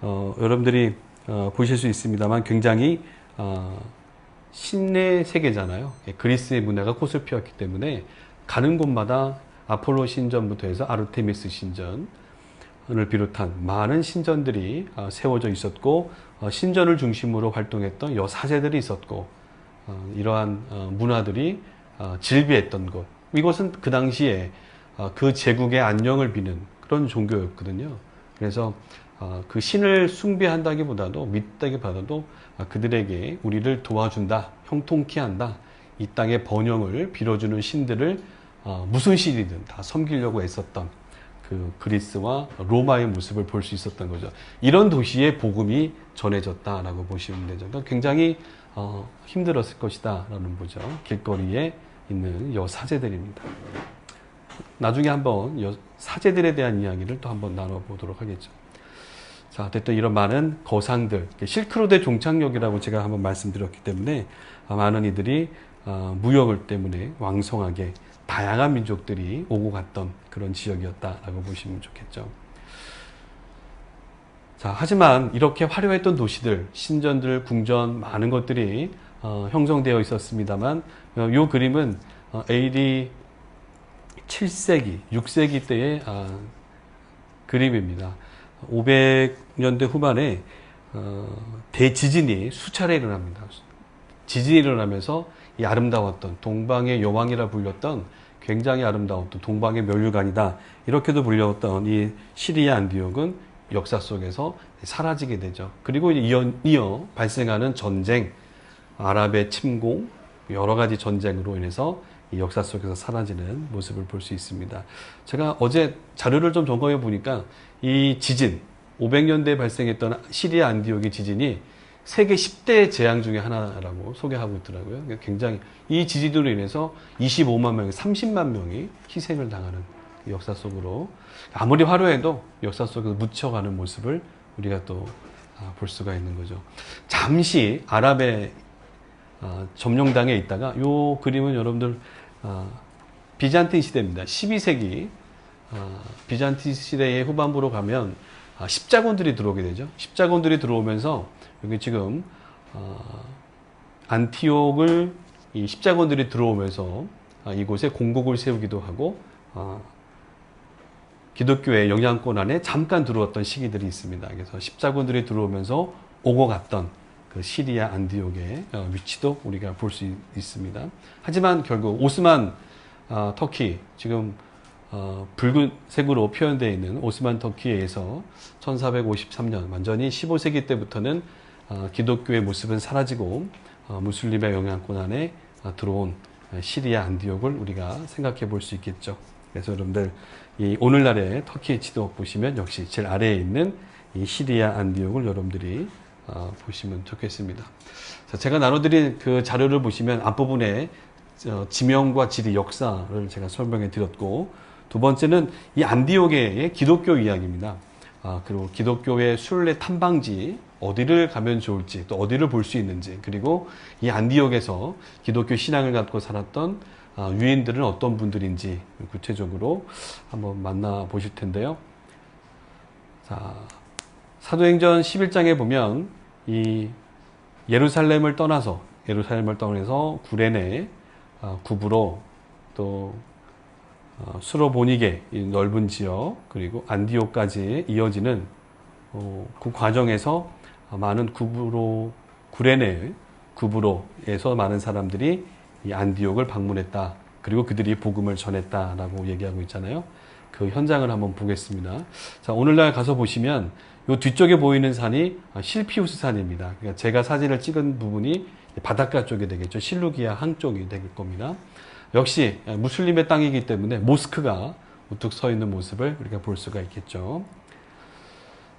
여러분들이 보실 수 있습니다만 굉장히 신의 세계잖아요. 그리스의 문화가 꽃을 피웠기 때문에 가는 곳마다 아폴로 신전부터 해서 아르테미스 신전을 비롯한 많은 신전들이 세워져 있었고, 신전을 중심으로 활동했던 여사제들이 있었고, 이러한 문화들이 질비했던 것. 이것은 그 당시에 그 제국의 안녕을 비는 그런 종교였거든요. 그래서 그 신을 숭배한다기보다도, 믿다기보다도 그들에게 우리를 도와준다, 형통케 한다, 이 땅의 번영을 빌어주는 신들을 무슨 신이든 다 섬기려고 애썼던 그 그리스와 로마의 모습을 볼 수 있었던 거죠. 이런 도시에 복음이 전해졌다라고 보시면 되죠. 그러니까 굉장히 힘들었을 것이다 라는 거죠. 길거리에 있는 여사제들입니다. 나중에 한번 사제들에 대한 이야기를 또 한번 나눠보도록 하겠죠. 자, 어쨌든 이런 많은 거상들, 실크로드의 종착역이라고 제가 한번 말씀드렸기 때문에 많은 이들이 무역을 때문에 왕성하게 다양한 민족들이 오고 갔던 그런 지역이었다라고 보시면 좋겠죠. 자, 하지만 이렇게 화려했던 도시들, 신전들, 궁전, 많은 것들이 형성되어 있었습니다만, 이 그림은 AD 7세기, 6세기 때의 그림입니다. 500년대 후반에 대지진이 수차례 일어납니다. 지진이 일어나면서 이 아름다웠던 동방의 여왕이라 불렸던, 굉장히 아름다웠던 동방의 면류관이다 이렇게도 불렸던 이 시리아 안디옥은 역사 속에서 사라지게 되죠. 그리고 이어 발생하는 전쟁, 아랍의 침공, 여러 가지 전쟁으로 인해서 이 역사 속에서 사라지는 모습을 볼 수 있습니다. 제가 어제 자료를 좀 점검해 보니까 이 지진, 500년대에 발생했던 시리아 안디옥의 지진이 세계 10대 재앙 중에 하나라고 소개하고 있더라고요. 굉장히 이 지진으로 인해서 25만 명, 30만 명이 희생을 당하는 역사 속으로, 아무리 화려해도 역사 속에서 묻혀가는 모습을 우리가 또 볼 수가 있는 거죠. 잠시 아랍의 점령당에 있다가, 이 그림은 여러분들 비잔틴 시대입니다. 12세기 비잔틴 시대의 후반부로 가면 십자군들이 들어오게 되죠. 십자군들이 들어오면서 여기 지금 안티옥을 이 십자군들이 들어오면서 이곳에 공국을 세우기도 하고 기독교의 영향권 안에 잠깐 들어왔던 시기들이 있습니다. 그래서 십자군들이 들어오면서 오고 갔던 그 시리아 안디옥의 위치도 우리가 볼 수 있습니다. 하지만 결국 오스만 터키, 지금 붉은색으로 표현되어 있는 오스만 터키에 의해서 1453년 완전히 15세기 때부터는 기독교의 모습은 사라지고 무슬림의 영향권 안에 들어온 시리아 안디옥을 우리가 생각해 볼 수 있겠죠. 그래서 여러분들 이 오늘날의 터키의 지도 보시면 역시 제일 아래에 있는 이 시리아 안디옥을 여러분들이 보시면 좋겠습니다. 자, 제가 나눠드린 그 자료를 보시면 앞부분에 지명과 지리, 역사를 제가 설명해 드렸고, 두 번째는 이 안디옥의 기독교 이야기입니다. 그리고 기독교의 순례 탐방지, 어디를 가면 좋을지, 또 어디를 볼 수 있는지, 그리고 이 안디옥에서 기독교 신앙을 갖고 살았던 유인들은 어떤 분들인지 구체적으로 한번 만나보실 텐데요. 자, 사도행전 11장에 보면 이 예루살렘을 떠나서 구레네, 구브로, 또 수로보니게, 이 넓은 지역, 그리고 안디옥까지 이어지는 그 과정에서 많은 구레네, 구브로에서 많은 사람들이 이 안디옥을 방문했다. 그리고 그들이 복음을 전했다라고 얘기하고 있잖아요. 그 현장을 한번 보겠습니다. 자, 오늘날 가서 보시면 이 뒤쪽에 보이는 산이 실피우스 산입니다. 그러니까 제가 사진을 찍은 부분이 바닷가 쪽이 되겠죠. 실루기아 항쪽이 될 겁니다. 역시 무슬림의 땅이기 때문에 모스크가 우뚝 서 있는 모습을 우리가 볼 수가 있겠죠.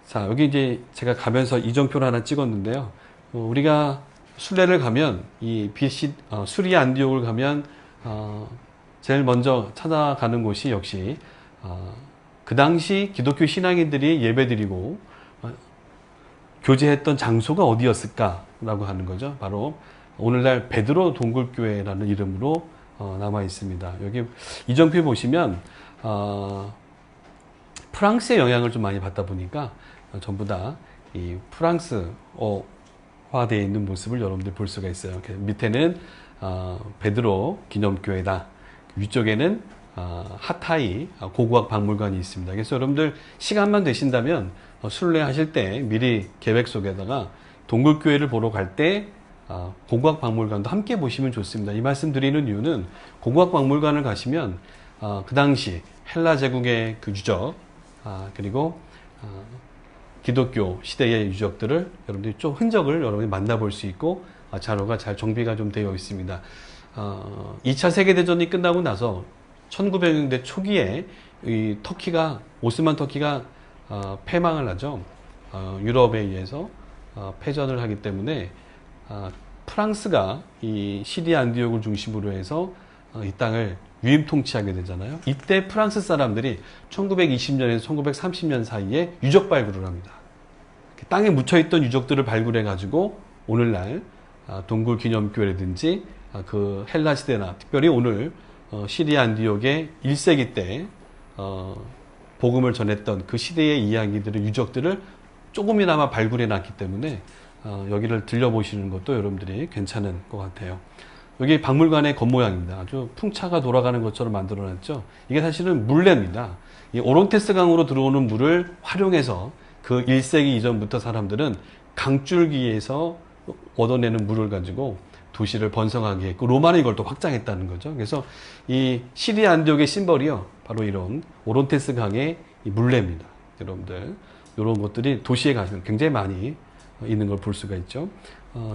자, 여기 이제 제가 가면서 이정표를 하나 찍었는데요. 우리가 순례를 가면 이 수리아 안디옥을 가면 제일 먼저 찾아가는 곳이 역시 그 당시 기독교 신앙인들이 예배드리고 교제했던 장소가 어디였을까라고 하는 거죠. 바로 오늘날 베드로 동굴교회라는 이름으로 남아 있습니다. 여기 이정표 보시면 프랑스의 영향을 좀 많이 받다 보니까 전부 다 이 프랑스화되어 있는 모습을 여러분들 볼 수가 있어요. 밑에는 베드로 기념교회다. 위쪽에는 하타이 고고학 박물관이 있습니다. 그래서 여러분들 시간만 되신다면 순례하실 때 미리 계획 속에다가 동굴교회를 보러 갈 때 고고학 박물관도 함께 보시면 좋습니다. 이 말씀 드리는 이유는 고고학 박물관을 가시면 그 당시 헬라 제국의 그 유적 그리고 기독교 시대의 유적들을 여러분들이 좀 흔적을 여러분이 만나볼 수 있고 자료가 잘 정비가 좀 되어 있습니다. 2차 세계대전이 끝나고 나서 1900년대 초기에 이 터키가 오스만 터키가 패망을 하죠. 유럽에 의해서 패전을 하기 때문에 프랑스가 이 시리아 안디옥을 중심으로 해서 이 땅을 위임 통치하게 되잖아요. 이때 프랑스 사람들이 1920년에서 1930년 사이에 유적 발굴을 합니다. 땅에 묻혀있던 유적들을 발굴해 가지고 오늘날 동굴 기념교회라든지 그 헬라 시대나 특별히 오늘 시리아 안디옥의 1세기 때 복음을 전했던 그 시대의 이야기들의 유적들을 조금이나마 발굴해 놨기 때문에 여기를 들려보시는 것도 여러분들이 괜찮은 것 같아요. 여기 박물관의 겉모양입니다. 아주 풍차가 돌아가는 것처럼 만들어놨죠. 이게 사실은 물레입니다. 이 오론테스 강으로 들어오는 물을 활용해서 그 1세기 이전부터 사람들은 강줄기에서 얻어내는 물을 가지고 도시를 번성하게 했고 로마는 이걸 또 확장했다는 거죠. 그래서 이 시리아 안디옥의 심벌이요, 바로 이런 오론테스 강의 이 물레입니다. 여러분들 이런 것들이 도시에 가시면 굉장히 많이 있는 걸 볼 수가 있죠.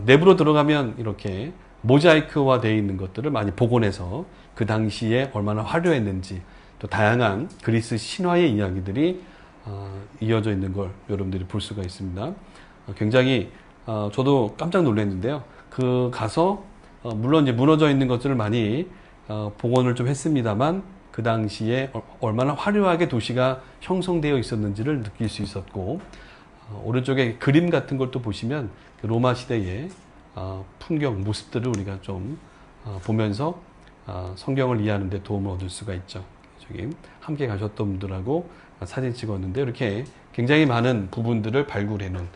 내부로 들어가면 이렇게 모자이크화 되어 있는 것들을 많이 복원해서 그 당시에 얼마나 화려했는지 또 다양한 그리스 신화의 이야기들이 이어져 있는 걸 여러분들이 볼 수가 있습니다. 굉장히 저도 깜짝 놀랐는데요. 그 가서 물론 이제 무너져 있는 것들을 많이 복원을 좀 했습니다만 그 당시에 얼마나 화려하게 도시가 형성되어 있었는지를 느낄 수 있었고, 오른쪽에 그림 같은 걸 또 보시면 그 로마 시대의 풍경, 모습들을 우리가 좀 보면서 성경을 이해하는 데 도움을 얻을 수가 있죠. 저기 함께 가셨던 분들하고 사진 찍었는데 이렇게 굉장히 많은 부분들을 발굴해 놓은,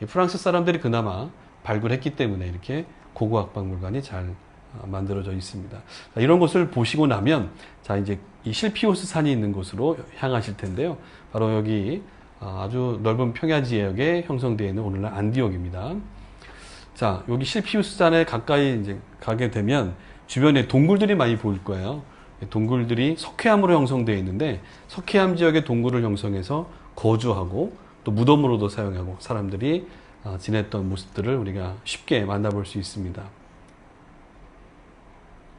프랑스 사람들이 그나마 발굴했기 때문에 이렇게 고고학 박물관이 잘 만들어져 있습니다. 이런 것을 보시고 나면 자 이제 이 실피우스 산이 있는 곳으로 향하실 텐데요. 바로 여기 아주 넓은 평야 지역에 형성되어 있는 오늘날 안디옥입니다. 자, 여기 실피우스 산에 가까이 이제 가게 되면 주변에 동굴들이 많이 보일 거예요. 동굴들이 석회암으로 형성되어 있는데 석회암 지역의 동굴을 형성해서 거주하고 또 무덤으로도 사용하고 사람들이 지냈던 모습들을 우리가 쉽게 만나볼 수 있습니다.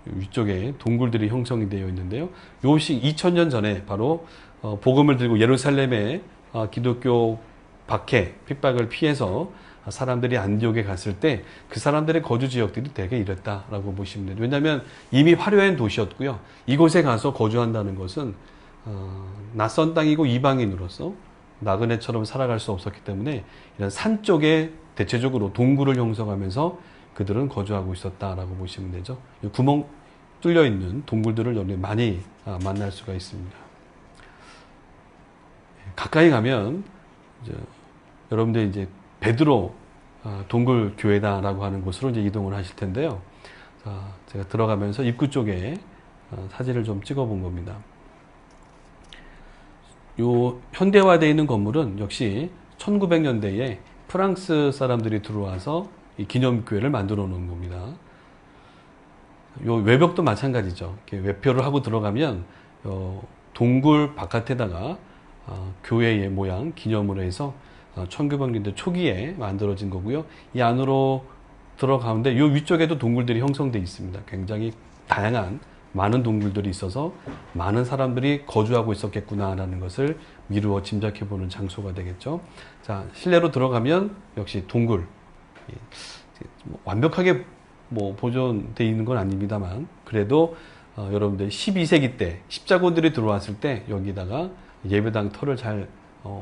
위쪽에 동굴들이 형성이 되어 있는데요. 요것이 2000년 전에 바로 복음을 들고 예루살렘에 기독교 박해, 핍박을 피해서 사람들이 안디옥에 갔을 때 그 사람들의 거주 지역들이 되게 이랬다라고 보시면 돼요. 왜냐하면 이미 화려한 도시였고요. 이곳에 가서 거주한다는 것은 낯선 땅이고 이방인으로서 나그네처럼 살아갈 수 없었기 때문에 이런 산 쪽에 대체적으로 동굴을 형성하면서 그들은 거주하고 있었다라고 보시면 되죠. 구멍 뚫려 있는 동굴들을 여러분이 많이 만날 수가 있습니다. 가까이 가면 여러분들 이제 베드로 동굴 교회다라고 하는 곳으로 이제 이동을 하실 텐데요. 자, 제가 들어가면서 입구 쪽에 사진을 좀 찍어본 겁니다. 요 현대화되어 있는 건물은 역시 1900년대에 프랑스 사람들이 들어와서 이 기념교회를 만들어 놓은 겁니다. 요 외벽도 마찬가지죠. 이렇게 외표를 하고 들어가면 동굴 바깥에다가 교회의 모양 기념으로 해서 1900년대 초기에 만들어진 거고요. 이 안으로 들어가는데 요 위쪽에도 동굴들이 형성되어 있습니다. 굉장히 다양한 많은 동굴들이 있어서 많은 사람들이 거주하고 있었겠구나라는 것을 미루어 짐작해 보는 장소가 되겠죠. 자, 실내로 들어가면 역시 동굴. 완벽하게 보존되어 있는 건 아닙니다만 그래도 여러분들 12세기 때 십자군들이 들어왔을 때 여기다가 예배당 터를 잘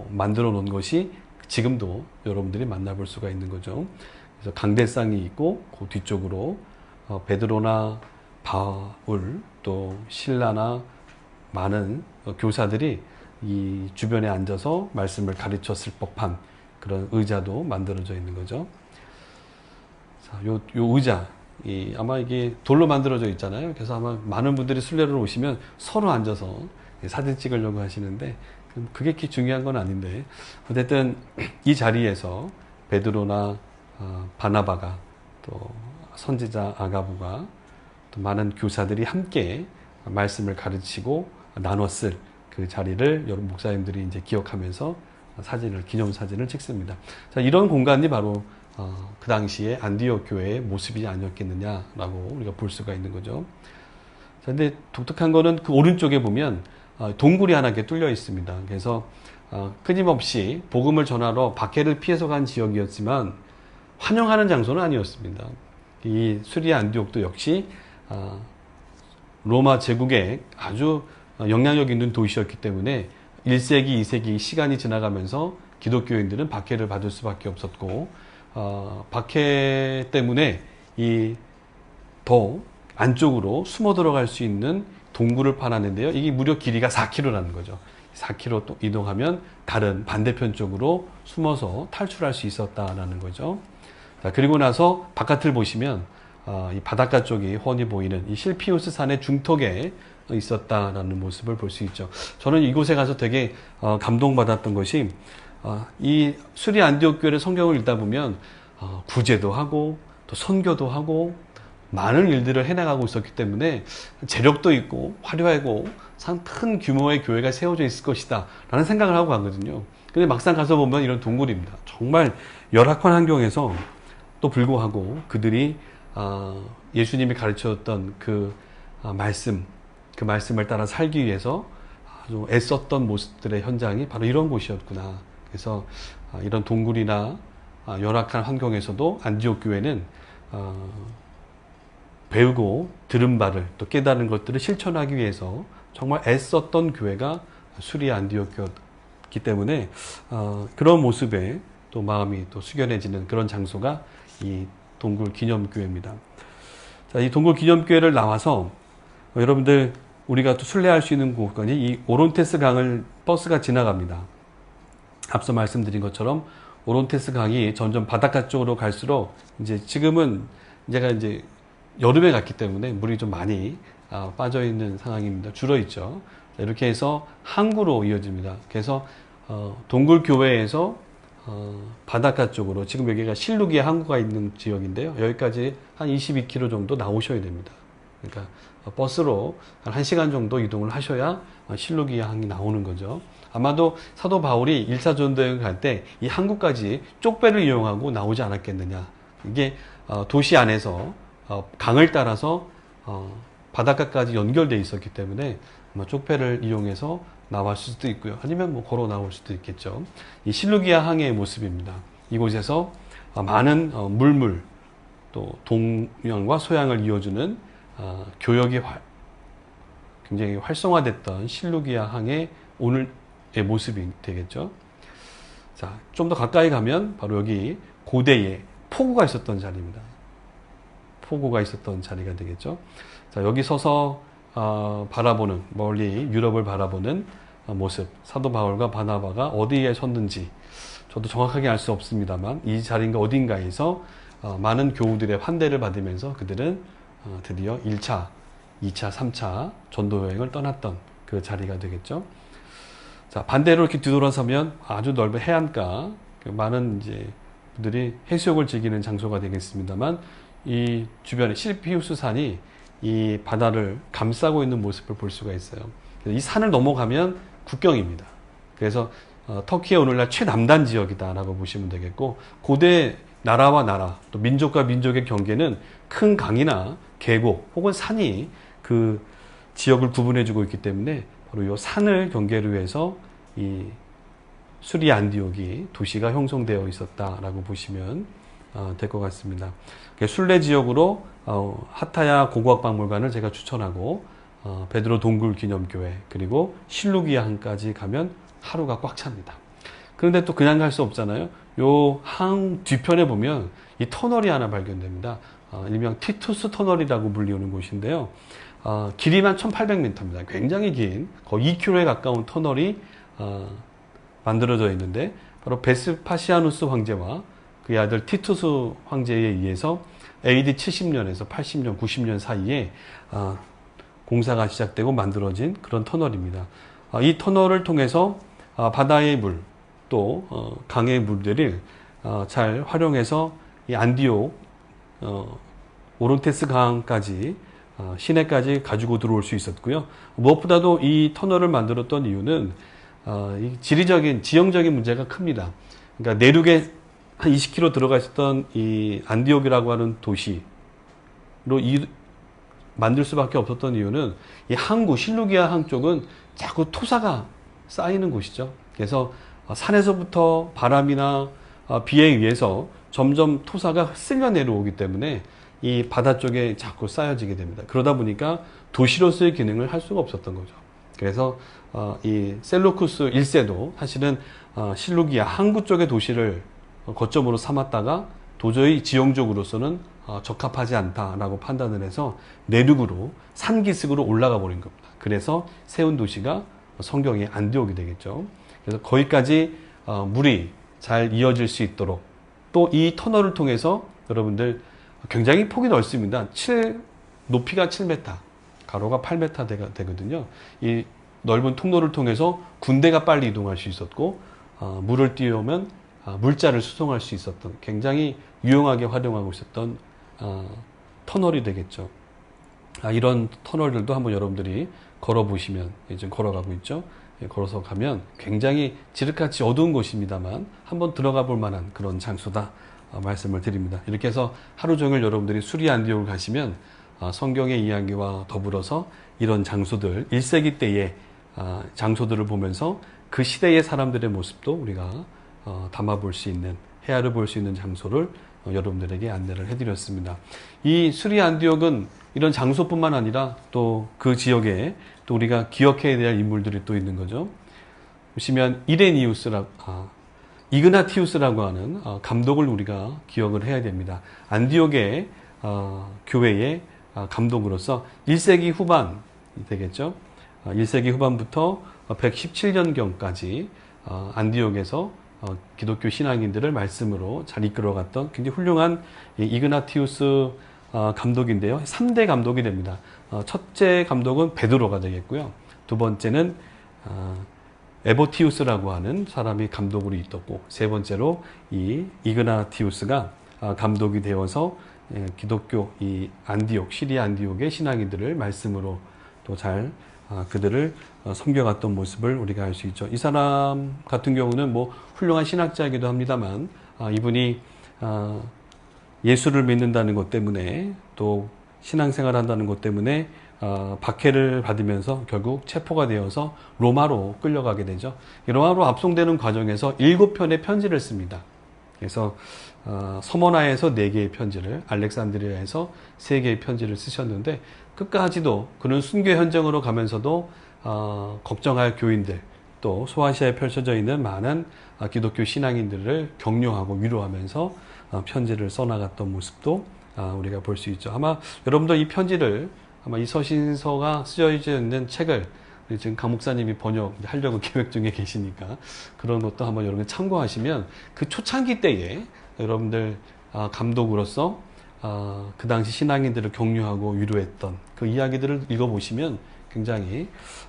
만들어 놓은 것이 지금도 여러분들이 만나볼 수가 있는 거죠. 그래서 강대상이 있고 그 뒤쪽으로 베드로나 바울 또 신라나 많은 교사들이 이 주변에 앉아서 말씀을 가르쳤을 법한 그런 의자도 만들어져 있는 거죠. 자, 요 의자, 아마 이게 돌로 만들어져 있잖아요. 그래서 아마 많은 분들이 순례를 오시면 서로 앉아서 사진 찍으려고 하시는데 그게 그렇게 중요한 건 아닌데 어쨌든 이 자리에서 베드로나 바나바가 또 선지자 아가부가 또 많은 교사들이 함께 말씀을 가르치고 나눴을 그 자리를 여러분 목사님들이 이제 기억하면서 기념사진을 찍습니다. 자, 이런 공간이 바로 그 당시에 안디옥 교회의 모습이 아니었겠느냐라고 우리가 볼 수가 있는 거죠. 자, 근데 독특한 거는 그 오른쪽에 보면 동굴이 하나 이렇게 뚫려 있습니다. 그래서 끊임없이 복음을 전하러 박해를 피해서 간 지역이었지만 환영하는 장소는 아니었습니다. 이 수리아 안디옥도 역시 로마 제국의 아주 영향력 있는 도시였기 때문에 1세기, 2세기 시간이 지나가면서 기독교인들은 박해를 받을 수밖에 없었고 박해 때문에 이 더 안쪽으로 숨어 들어갈 수 있는 동굴을 파놨는데요. 이게 무려 길이가 4km라는 거죠. 4km 또 이동하면 다른 반대편 쪽으로 숨어서 탈출할 수 있었다라는 거죠. 자, 그리고 나서 바깥을 보시면 이 바닷가 쪽이 훤히 보이는 이 실피우스 산의 중턱에 있었다라는 모습을 볼 수 있죠. 저는 이곳에 가서 되게 감동받았던 것이 이 수리 안디옥 교회의 성경을 읽다 보면 구제도 하고 또 선교도 하고 많은 일들을 해나가고 있었기 때문에 재력도 있고 화려하고 상 큰 규모의 교회가 세워져 있을 것이다 라는 생각을 하고 가거든요. 근데 막상 가서 보면 이런 동굴입니다. 정말 열악한 환경에서 또 불구하고 그들이 예수님이 가르쳐줬던 그 말씀을 따라 살기 위해서 아주 애썼던 모습들의 현장이 바로 이런 곳이었구나. 그래서 이런 동굴이나 열악한 환경에서도 안디옥 교회는 배우고 들은 바를 또 깨달은 것들을 실천하기 위해서 정말 애썼던 교회가 수리아 안디옥이었기 때문에 그런 모습에 또 마음이 또 숙연해지는 그런 장소가 이 동굴 기념교회입니다. 자, 이 동굴 기념교회를 나와서 여러분들 우리가 또 순례할 수 있는 공간이 이 오론테스 강을 버스가 지나갑니다. 앞서 말씀드린 것처럼 오론테스 강이 점점 바닷가 쪽으로 갈수록 이제 지금은 제가 이제 여름에 갔기 때문에 물이 좀 많이 빠져 있는 상황입니다. 줄어 있죠. 이렇게 해서 항구로 이어집니다. 그래서 동굴 교회에서 바닷가 쪽으로 지금 여기가 실루기아 항구가 있는 지역인데요. 여기까지 한 22km 정도 나오셔야 됩니다. 그러니까 버스로 한 1시간 정도 이동을 하셔야 실루기아 항이 나오는 거죠. 아마도 사도 바울이 1차 전도 여행 갈 때 이 항구까지 쪽배를 이용하고 나오지 않았겠느냐. 이게 도시 안에서 강을 따라서 바닷가까지 연결되어 있었기 때문에 아마 쪽배를 이용해서 나왔을 수도 있고요. 아니면 뭐 걸어 나올 수도 있겠죠. 이 실루기아 항해의 모습입니다. 이곳에서 많은 물물 또 동양과 소양을 이어주는 교역이 굉장히 활성화됐던 실루기아 항의 오늘의 모습이 되겠죠. 자, 좀 더 가까이 가면 바로 여기 고대에 포구가 있었던 자리입니다. 포구가 있었던 자리가 되겠죠. 자, 여기 서서 바라보는 멀리 유럽을 바라보는 모습. 사도 바울과 바나바가 어디에 섰는지 저도 정확하게 알 수 없습니다만 이 자리인가 어딘가에서 많은 교우들의 환대를 받으면서 그들은 드디어 1차, 2차, 3차 전도 여행을 떠났던 그 자리가 되겠죠. 자, 반대로 이렇게 뒤돌아서면 아주 넓은 해안가, 많은 이제 분들이 해수욕을 즐기는 장소가 되겠습니다만 이 주변에 실피우스 산이 이 바다를 감싸고 있는 모습을 볼 수가 있어요. 이 산을 넘어가면 국경입니다. 그래서 터키의 오늘날 최남단 지역이다라고 보시면 되겠고, 고대 나라와 나라 또 민족과 민족의 경계는 큰 강이나 계곡 혹은 산이 그 지역을 구분해주고 있기 때문에 바로 이 산을 경계로 해서 이 수리아 안디옥이 도시가 형성되어 있었다라고 보시면 될 것 같습니다. 순례 지역으로 하타야 고고학박물관을 제가 추천하고 베드로 동굴 기념교회 그리고 실루기아 항까지 가면 하루가 꽉 찹니다. 그런데 또 그냥 갈 수 없잖아요. 요 항 뒤편에 보면 이 터널이 하나 발견됩니다. 일명 티투스 터널이라고 불리우는 곳인데요. 길이만 1800m입니다. 굉장히 긴, 거의 2km에 가까운 터널이 만들어져 있는데, 바로 베스파시아누스 황제와 그의 아들 티투스 황제에 의해서 AD 70년에서 80년, 90년 사이에 공사가 시작되고 만들어진 그런 터널입니다. 이 터널을 통해서 바다의 물, 또 강의 물들을 잘 활용해서 이 안디옥 오론테스 강까지 시내까지 가지고 들어올 수 있었고요. 무엇보다도 이 터널을 만들었던 이유는 이 지형적인 문제가 큽니다. 그러니까 내륙에 한 20km 들어가 있었던 이 안디옥이라고 하는 도시로 만들 수밖에 없었던 이유는 이 항구, 실루기아 항 쪽은 자꾸 토사가 쌓이는 곳이죠. 그래서 산에서부터 바람이나 비에 의해서 점점 토사가 쓸려 내려오기 때문에 이 바다 쪽에 자꾸 쌓여지게 됩니다. 그러다 보니까 도시로서의 기능을 할 수가 없었던 거죠. 그래서 이 셀루쿠스 1세도 사실은 실루기아 항구 쪽의 도시를 거점으로 삼았다가 도저히 지형적으로서는 적합하지 않다라고 판단을 해서 내륙으로 산기슭으로 올라가 버린 겁니다. 그래서 세운 도시가 성경의 안디옥이 되겠죠. 그래서 거기까지 물이 잘 이어질 수 있도록, 또 이 터널을 통해서 여러분들 굉장히 폭이 넓습니다. 높이가 7m, 가로가 8m 되거든요. 이 넓은 통로를 통해서 군대가 빨리 이동할 수 있었고, 물을 띄우면 물자를 수송할 수 있었던, 굉장히 유용하게 활용하고 있었던 터널이 되겠죠. 이런 터널들도 한번 여러분들이 걸어보시면, 지금 걸어가고 있죠. 걸어서 가면 굉장히 지륵같이 어두운 곳입니다만 한번 들어가 볼 만한 그런 장소다 말씀을 드립니다. 이렇게 해서 하루 종일 여러분들이 수리 안디옥을 가시면 성경의 이야기와 더불어서 이런 장소들, 1세기 때의 장소들을 보면서 그 시대의 사람들의 모습도 우리가 담아볼 수 있는, 헤아려 볼 수 있는 장소를 여러분들에게 안내를 해드렸습니다. 이 수리 안디옥은 이런 장소뿐만 아니라 또 그 지역에 또 우리가 기억해야 될 인물들이 또 있는 거죠. 보시면 이그나티우스라고 하는 감독을 우리가 기억을 해야 됩니다. 안디옥의 교회의 감독으로서 1세기 후반이 되겠죠. 1세기 후반부터 117년경까지 안디옥에서 기독교 신앙인들을 말씀으로 잘 이끌어갔던 굉장히 훌륭한 이그나티우스 감독인데요. 3대 감독이 됩니다. 첫째 감독은 베드로가 되겠고요. 두 번째는 에보티우스라고 하는 사람이 감독으로 있었고, 세 번째로 이 이그나티우스가 감독이 되어서 기독교 이 안디옥, 시리아 안디옥의 신앙인들을 말씀으로 또 잘 그들을 섬겨갔던 모습을 우리가 알 수 있죠. 이 사람 같은 경우는 뭐 훌륭한 신학자이기도 합니다만, 이분이 예수를 믿는다는 것 때문에, 또 신앙생활 한다는 것 때문에 박해를 받으면서 결국 체포가 되어서 로마로 끌려가게 되죠. 로마로 압송되는 과정에서 7편의 편지를 씁니다. 그래서 서머나에서 4개의 편지를, 알렉산드리아에서 3개의 편지를 쓰셨는데, 끝까지도 그는 순교 현장으로 가면서도 걱정할 교인들, 또 소아시아에 펼쳐져 있는 많은 기독교 신앙인들을 격려하고 위로하면서 편지를 써나갔던 모습도 우리가 볼 수 있죠. 아마 여러분도 이 편지를, 아마 이 서신서가 쓰여져 있는 책을 지금 강 목사님이 번역하려고 계획 중에 계시니까 그런 것도 한번 여러분 참고하시면, 그 초창기 때에 여러분들 감독으로서 그 당시 신앙인들을 격려하고 위로했던 그 이야기들을 읽어보시면 굉장히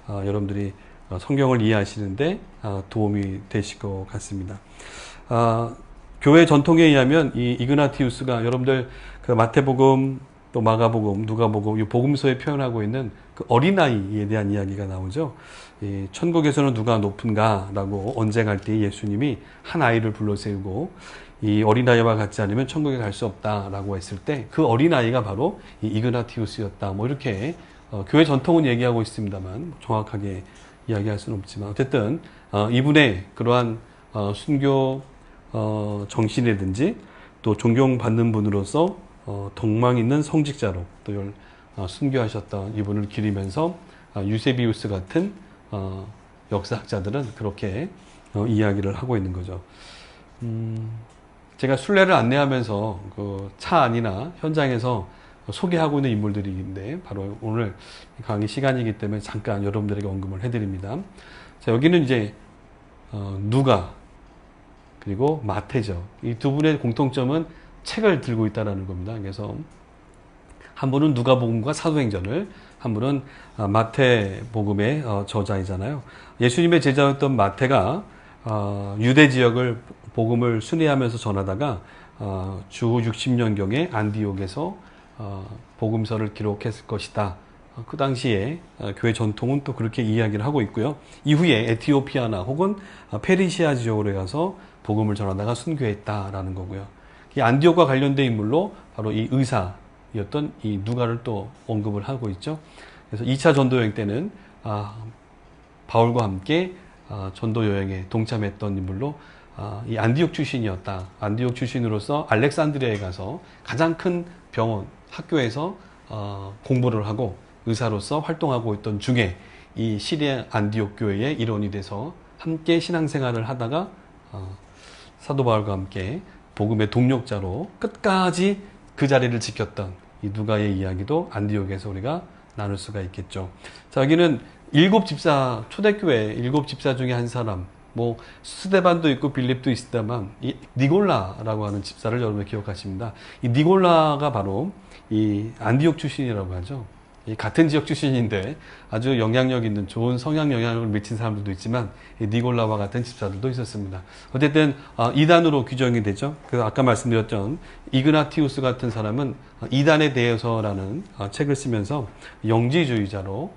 여러분들이 성경을 이해하시는데 도움이 되실 것 같습니다. 교회 전통에 의하면 이 이그나티우스가 여러분들 그 마태복음, 또 마가복음, 누가복음, 이 복음서에 표현하고 있는 그 어린아이에 대한 이야기가 나오죠. 이 천국에서는 누가 높은가라고 언쟁할 때 예수님이 한 아이를 불러 세우고, 이 어린아이와 같지 않으면 천국에 갈 수 없다라고 했을 때 그 어린아이가 바로 이 이그나티우스였다. 뭐 이렇게 교회 전통은 얘기하고 있습니다만 정확하게 이야기할 수는 없지만, 어쨌든 이분의 그러한 순교 정신이라든지 또 존경받는 분으로서 덕망 있는 성직자로 또 순교하셨던 이분을 기리면서 유세비우스 같은 역사학자들은 그렇게 이야기를 하고 있는 거죠. 제가 순례를 안내하면서 그 차 안이나 현장에서 소개하고 있는 인물들인데 바로 오늘 강의 시간이기 때문에 잠깐 여러분들에게 언급을 해드립니다. 자, 여기는 이제 누가 그리고 마태죠. 이 두 분의 공통점은 책을 들고 있다는 겁니다. 그래서 한 분은 누가복음과 사도행전을, 한 분은 마태복음의 저자이잖아요. 예수님의 제자였던 마태가 유대 지역을 복음을 순회하면서 전하다가 주 60년경에 안디옥에서 복음서를 기록했을 것이다. 그 당시에 교회 전통은 또 그렇게 이야기를 하고 있고요. 이후에 에티오피아나 혹은 페르시아 지역으로 가서 복음을 전하다가 순교했다라는 거고요. 이 안디옥과 관련된 인물로 바로 이 의사였던 이 누가를 또 언급을 하고 있죠. 그래서 2차 전도 여행 때는 바울과 함께 전도 여행에 동참했던 인물로 이 안디옥 출신이었다. 안디옥 출신으로서 알렉산드리아에 가서 가장 큰 병원, 학교에서 공부를 하고 의사로서 활동하고 있던 중에 이 시리아 안디옥 교회의 일원이 돼서 함께 신앙생활을 하다가 사도 바울과 함께 복음의 동력자로 끝까지 그 자리를 지켰던 이 누가의 이야기도 안디옥에서 우리가 나눌 수가 있겠죠. 자, 여기는 7집사, 초대교회 7집사 중에 한 사람, 뭐 스데반도 있고 빌립도 있다만 이 니골라라고 하는 집사를 여러분 기억하십니다. 이 니골라가 바로 이 안디옥 출신이라고 하죠. 이 같은 지역 출신인데 아주 영향력 있는 좋은 성향 영향력을 미친 사람들도 있지만 이 니골라와 같은 집사들도 있었습니다. 어쨌든 이단으로 규정이 되죠. 그래서 아까 말씀드렸던 이그나티우스 같은 사람은 이단에 대해서라는 책을 쓰면서 영지주의자로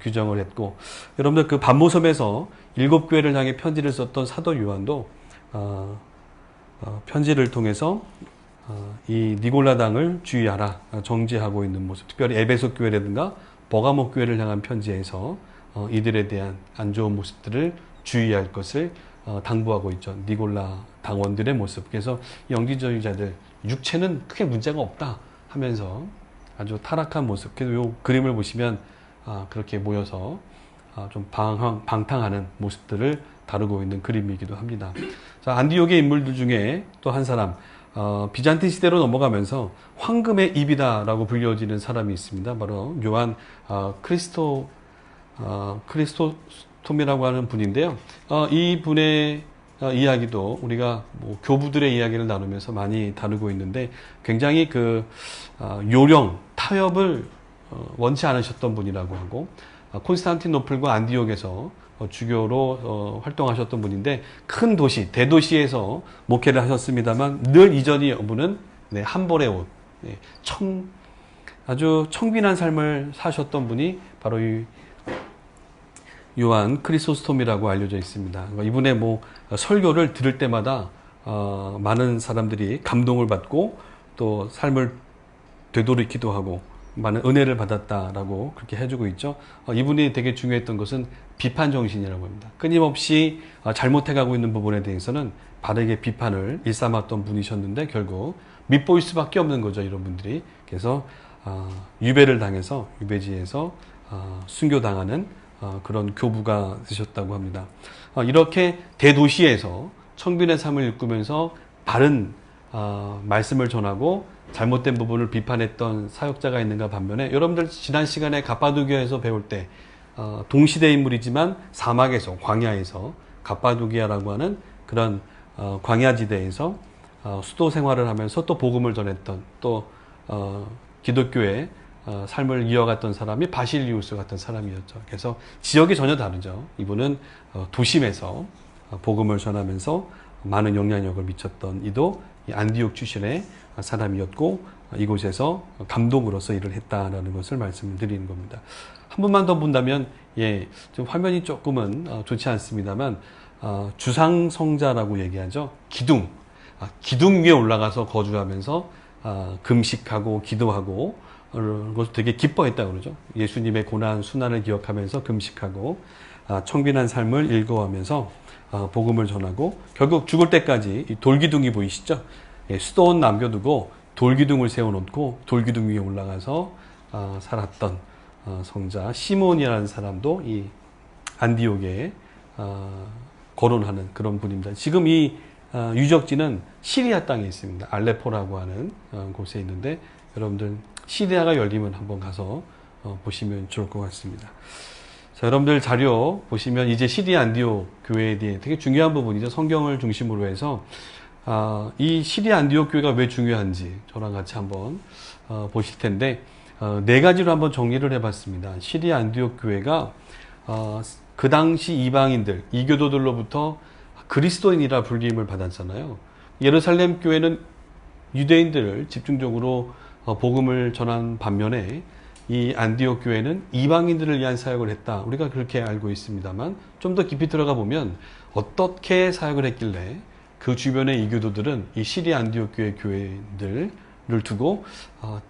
규정을 했고, 여러분들 그 반모섬에서 7교회를 향해 편지를 썼던 사도 요한도 편지를 통해서 이 니골라당을 주의하라, 정죄하고 있는 모습, 특별히 에베소 교회라든가 버가모 교회를 향한 편지에서 이들에 대한 안 좋은 모습들을 주의할 것을 당부하고 있죠. 니골라 당원들의 모습. 그래서 영지주의자들, 육체는 크게 문제가 없다 하면서 아주 타락한 모습. 그래서 이 그림을 보시면 그렇게 모여서 좀 방탕하는 모습들을 다루고 있는 그림이기도 합니다. 자, 안디옥의 인물들 중에 또 한 사람, 비잔틴 시대로 넘어가면서 황금의 입이다라고 불려지는 사람이 있습니다. 바로 요한 크리스토톰이라고 하는 분인데요. 이 분의 이야기도 우리가 뭐 교부들의 이야기를 나누면서 많이 다루고 있는데 굉장히 그 요령, 타협을 원치 않으셨던 분이라고 하고 콘스탄티노플과 안디옥에서 주교로 활동하셨던 분인데 큰 도시, 대도시에서 목회를 하셨습니다만 늘 이전이 분은 한벌의 옷, 아주 청빈한 삶을 사셨던 분이 바로 이 요한 크리소스톰이라고 알려져 있습니다. 이분의 뭐 설교를 들을 때마다 많은 사람들이 감동을 받고 또 삶을 되돌이키도 하고 많은 은혜를 받았다라고 그렇게 해주고 있죠. 이분이 되게 중요했던 것은 비판 정신이라고 합니다. 끊임없이 잘못해가고 있는 부분에 대해서는 바르게 비판을 일삼았던 분이셨는데 결국 밉보일 수밖에 없는 거죠, 이런 분들이. 그래서 유배를 당해서 유배지에서 순교당하는 그런 교부가 되셨다고 합니다. 이렇게 대도시에서 청빈의 삶을 일구면서 바른 말씀을 전하고 잘못된 부분을 비판했던 사역자가 있는가 반면에 여러분들 지난 시간에 갑바도기아에서 배울 때 동시대 인물이지만 사막에서 광야에서 갑바도기아라고 하는 그런 광야지대에서 수도 생활을 하면서 또 복음을 전했던 또 기독교의 삶을 이어갔던 사람이 바실리우스 같은 사람이었죠. 그래서 지역이 전혀 다르죠. 이분은 도심에서 복음을 전하면서 많은 영향력을 미쳤던 이도 안디옥 출신의 사람이었고 이곳에서 감독으로서 일을 했다라는 것을 말씀을 드리는 겁니다. 한 번만 더 본다면 좀 화면이 조금은 좋지 않습니다만 주상성자라고 얘기하죠. 기둥 위에 올라가서 거주하면서 금식하고 기도하고 그것을 되게 기뻐했다고 그러죠. 예수님의 고난 순환을 기억하면서 금식하고 청빈한 삶을 일궈하면서 복음을 전하고 결국 죽을 때까지 이 돌기둥이 보이시죠? 수도원 남겨두고 돌기둥을 세워놓고 돌기둥 위에 올라가서 살았던 성자 시몬이라는 사람도 이 안디옥의 거론하는 그런 분입니다. 지금 이 유적지는 시리아 땅에 있습니다. 알레포라고 하는 곳에 있는데 여러분들 시리아가 열리면 한번 가서 보시면 좋을 것 같습니다. 자, 여러분들 자료 보시면 이제 시리아 안디옥 교회에 대해 되게 중요한 부분이죠. 성경을 중심으로 해서 이 시리아 안디옥 교회가 왜 중요한지 저랑 같이 한번 보실 텐데 네 가지로 한번 정리를 해봤습니다. 시리아 안디옥 교회가 그 당시 이방인들, 이교도들로부터 그리스도인이라 불림을 받았잖아요. 예루살렘 교회는 유대인들을 집중적으로 복음을 전한 반면에 이 안디옥 교회는 이방인들을 위한 사역을 했다. 우리가 그렇게 알고 있습니다만 좀 더 깊이 들어가 보면 어떻게 사역을 했길래 그 주변의 이교도들은 이 시리아 안디옥 교회 교회들을 두고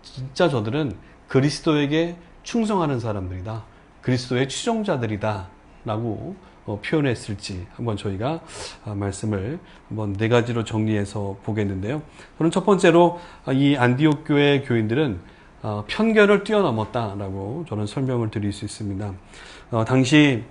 진짜 저들은 그리스도에게 충성하는 사람들이다. 그리스도의 추종자들이다. 라고 표현했을지 한번 저희가 말씀을 한번 네 가지로 정리해서 보겠는데요. 저는 첫 번째로 이 안디옥 교회 교인들은 편견을 뛰어넘었다라고 저는 설명을 드릴 수 있습니다. 당시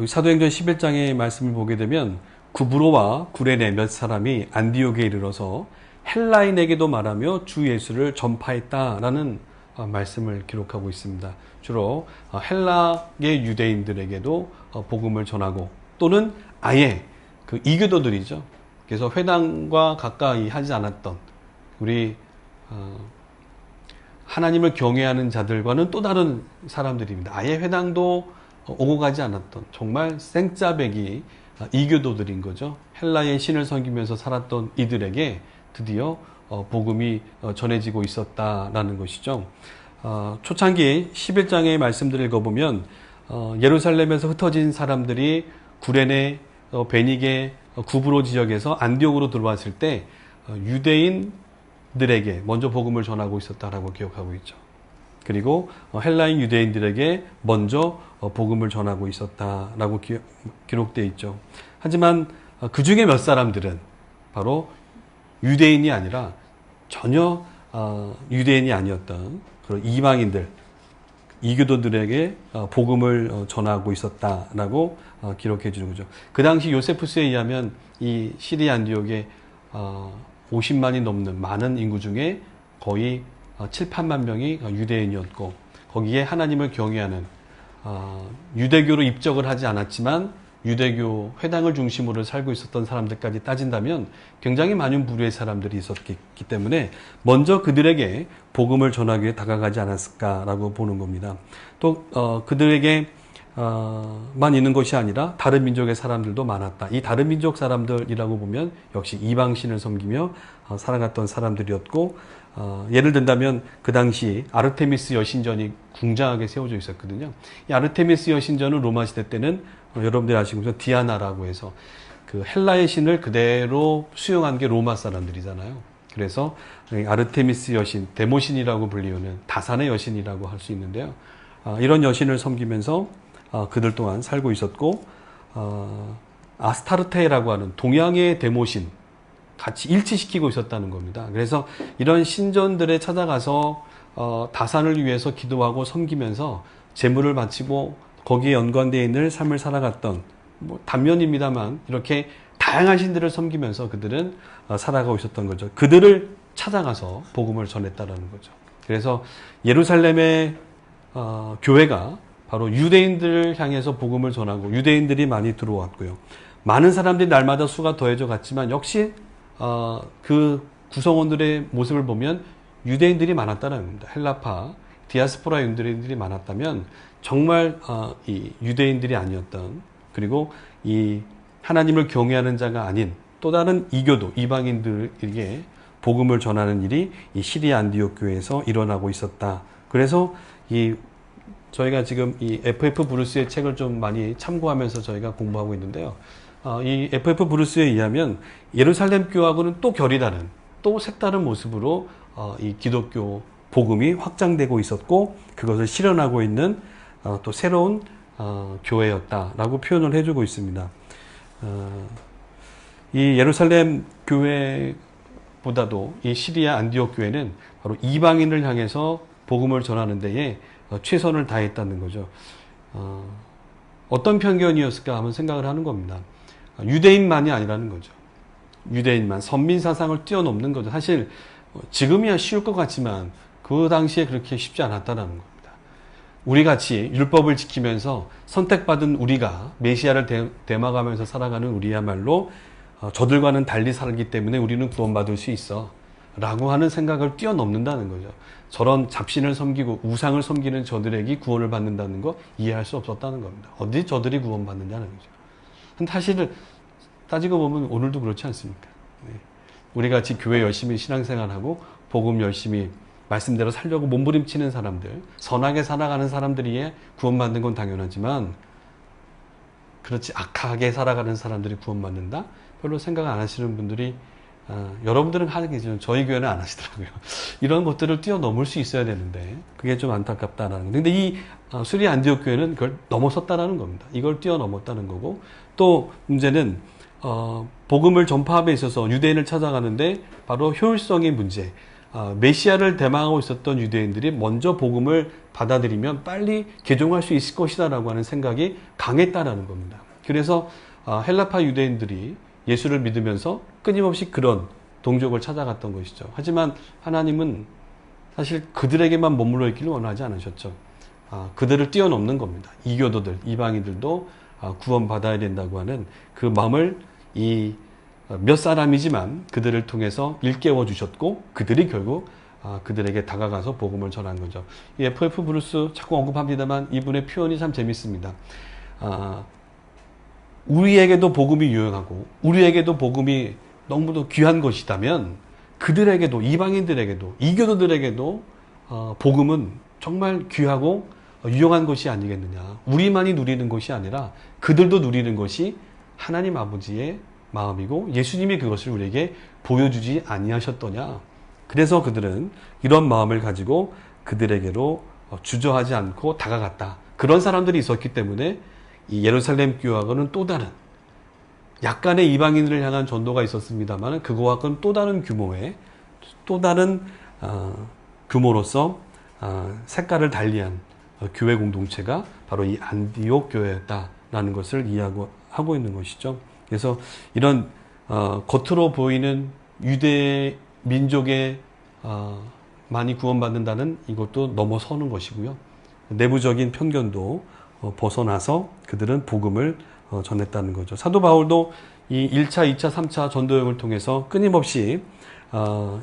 사도행전 11장의 말씀을 보게 되면 구브로와 구레네 몇 사람이 안디옥에 이르러서 헬라인에게도 말하며 주 예수를 전파했다라는 말씀을 기록하고 있습니다. 주로 헬라계 유대인들에게도 복음을 전하고 또는 아예 그 이교도들이죠. 그래서 회당과 가까이 하지 않았던 우리 하나님을 경외하는 자들과는 또 다른 사람들입니다. 아예 회당도 오고 가지 않았던 정말 생짜배기 이교도들인 거죠. 헬라의 신을 섬기면서 살았던 이들에게 드디어 복음이 전해지고 있었다라는 것이죠. 초창기 11장의 말씀들을 읽어보면 예루살렘에서 흩어진 사람들이 구레네, 베니게, 구브로 지역에서 안디옥으로 들어왔을 때 유대인들에게 먼저 복음을 전하고 있었다라고 기억하고 있죠. 그리고 헬라인 유대인들에게 먼저 복음을 전하고 있었다라고 기록되어 있죠. 하지만 그 중에 몇 사람들은 바로 유대인이 아니라 전혀 유대인이 아니었던 그런 이방인들, 이교도들에게 복음을 전하고 있었다라고 기록해 주는 거죠. 그 당시 요세푸스에 의하면 이 시리아 안디옥에 50만이 넘는 많은 인구 중에 거의 7, 8만 명이 유대인이었고 거기에 하나님을 경외하는 유대교로 입적을 하지 않았지만 유대교 회당을 중심으로 살고 있었던 사람들까지 따진다면 굉장히 많은 부류의 사람들이 있었기 때문에 먼저 그들에게 복음을 전하기 위해 다가가지 않았을까라고 보는 겁니다. 또 그들에게만 있는 것이 아니라 다른 민족의 사람들도 많았다. 이 다른 민족 사람들이라고 보면 역시 이방신을 섬기며 살아갔던 사람들이었고 예를 든다면 그 당시 아르테미스 여신전이 궁장하게 세워져 있었거든요. 이 아르테미스 여신전은 로마 시대 때는 여러분들이 아시는 것처럼 디아나라고 해서 그 헬라의 신을 그대로 수용한 게 로마 사람들이잖아요. 그래서 아르테미스 여신, 데모신이라고 불리우는 다산의 여신이라고 할 수 있는데요. 이런 여신을 섬기면서 그들 동안 살고 있었고 아스타르테라고 하는 동양의 데모신 같이 일치시키고 있었다는 겁니다. 그래서 이런 신전들에 찾아가서 다산을 위해서 기도하고 섬기면서 제물을 바치고 거기에 연관되어 있는 삶을 살아갔던 단면입니다만 이렇게 다양한 신들을 섬기면서 그들은 살아가고 있었던 거죠. 그들을 찾아가서 복음을 전했다라는 거죠. 그래서 예루살렘의 교회가 바로 유대인들을 향해서 복음을 전하고 유대인들이 많이 들어왔고요. 많은 사람들이 날마다 수가 더해져 갔지만 역시 그 구성원들의 모습을 보면 유대인들이 많았다는 겁니다. 헬라파, 디아스포라 유대인들이 많았다면 정말 이 유대인들이 아니었던 그리고 이 하나님을 경외하는 자가 아닌 또 다른 이교도, 이방인들에게 복음을 전하는 일이 이 시리아 안디옥 교회에서 일어나고 있었다. 그래서 저희가 지금 이 F.F. 브루스의 책을 좀 많이 참고하면서 저희가 공부하고 있는데요. 이 F.F. 브루스에 의하면 예루살렘 교회하고는 또 결이 다른, 또 색다른 모습으로 이 기독교 복음이 확장되고 있었고 그것을 실현하고 있는 또 새로운 교회였다라고 표현을 해주고 있습니다. 이 예루살렘 교회보다도 이 시리아 안디옥 교회는 바로 이방인을 향해서 복음을 전하는 데에 최선을 다했다는 거죠. 어떤 편견이었을까 하면 생각을 하는 겁니다. 유대인만이 아니라는 거죠. 유대인만, 선민 사상을 뛰어넘는 거죠. 사실 지금이야 쉬울 것 같지만 그 당시에 그렇게 쉽지 않았다는 겁니다. 우리 같이 율법을 지키면서 선택받은 우리가 메시아를 닮아가면서 살아가는 우리야말로 저들과는 달리 살기 때문에 우리는 구원받을 수 있어 라고 하는 생각을 뛰어넘는다는 거죠. 저런 잡신을 섬기고 우상을 섬기는 저들에게 구원을 받는다는 거 이해할 수 없었다는 겁니다. 어디 저들이 구원받느냐는 거죠. 근데 사실은 따지고 보면 오늘도 그렇지 않습니까? 우리 같이 교회 열심히 신앙생활하고 복음 열심히 말씀대로 살려고 몸부림치는 사람들, 선하게 살아가는 사람들이 구원받는 건 당연하지만 그렇지 악하게 살아가는 사람들이 구원받는다? 별로 생각 안 하시는 분들이 여러분들은 하겠지만 저희 교회는 안 하시더라고요. 이런 것들을 뛰어넘을 수 있어야 되는데 그게 좀 안타깝다라는 건데, 근데 이 수리 안디옥 교회는 그걸 넘어섰다라는 겁니다. 이걸 뛰어넘었다는 거고, 또 문제는 복음을 전파함에 있어서 유대인을 찾아가는데 바로 효율성의 문제, 메시아를 대망하고 있었던 유대인들이 먼저 복음을 받아들이면 빨리 개종할 수 있을 것이다라고 하는 생각이 강했다라는 겁니다. 그래서 헬라파 유대인들이 예수를 믿으면서 끊임없이 그런 동족을 찾아갔던 것이죠. 하지만 하나님은 사실 그들에게만 머물러 있기를 원하지 않으셨죠. 그들을 뛰어넘는 겁니다. 이교도들, 이방인들도 구원받아야 된다고 하는 그 마음을 이 몇 사람이지만 그들을 통해서 일깨워 주셨고, 그들이 결국 그들에게 다가가서 복음을 전한 거죠. 이 F.F. 브루스 자꾸 언급합니다만 이분의 표현이 참 재밌습니다. 우리에게도 복음이 유용하고 우리에게도 복음이 너무도 귀한 것이라면 그들에게도, 이방인들에게도, 이교도들에게도 복음은 정말 귀하고 유용한 것이 아니겠느냐. 우리만이 누리는 것이 아니라 그들도 누리는 것이 하나님 아버지의 마음이고 예수님이 그것을 우리에게 보여주지 아니하셨더냐. 그래서 그들은 이런 마음을 가지고 그들에게로 주저하지 않고 다가갔다. 그런 사람들이 있었기 때문에 이 예루살렘 교회하고는 또 다른, 약간의 이방인들을 향한 전도가 있었습니다만 그거와는 또 다른 규모의, 또 다른 규모로서 색깔을 달리한 교회 공동체가 바로 이 안디옥 교회였다라는 것을 이해하고 있는 것이죠. 그래서 이런 겉으로 보이는 유대 민족의 많이 구원받는다는 이것도 넘어서는 것이고요. 내부적인 편견도 벗어나서 그들은 복음을 전했다는 거죠. 사도 바울도 이 1차, 2차, 3차 전도여행을 통해서 끊임없이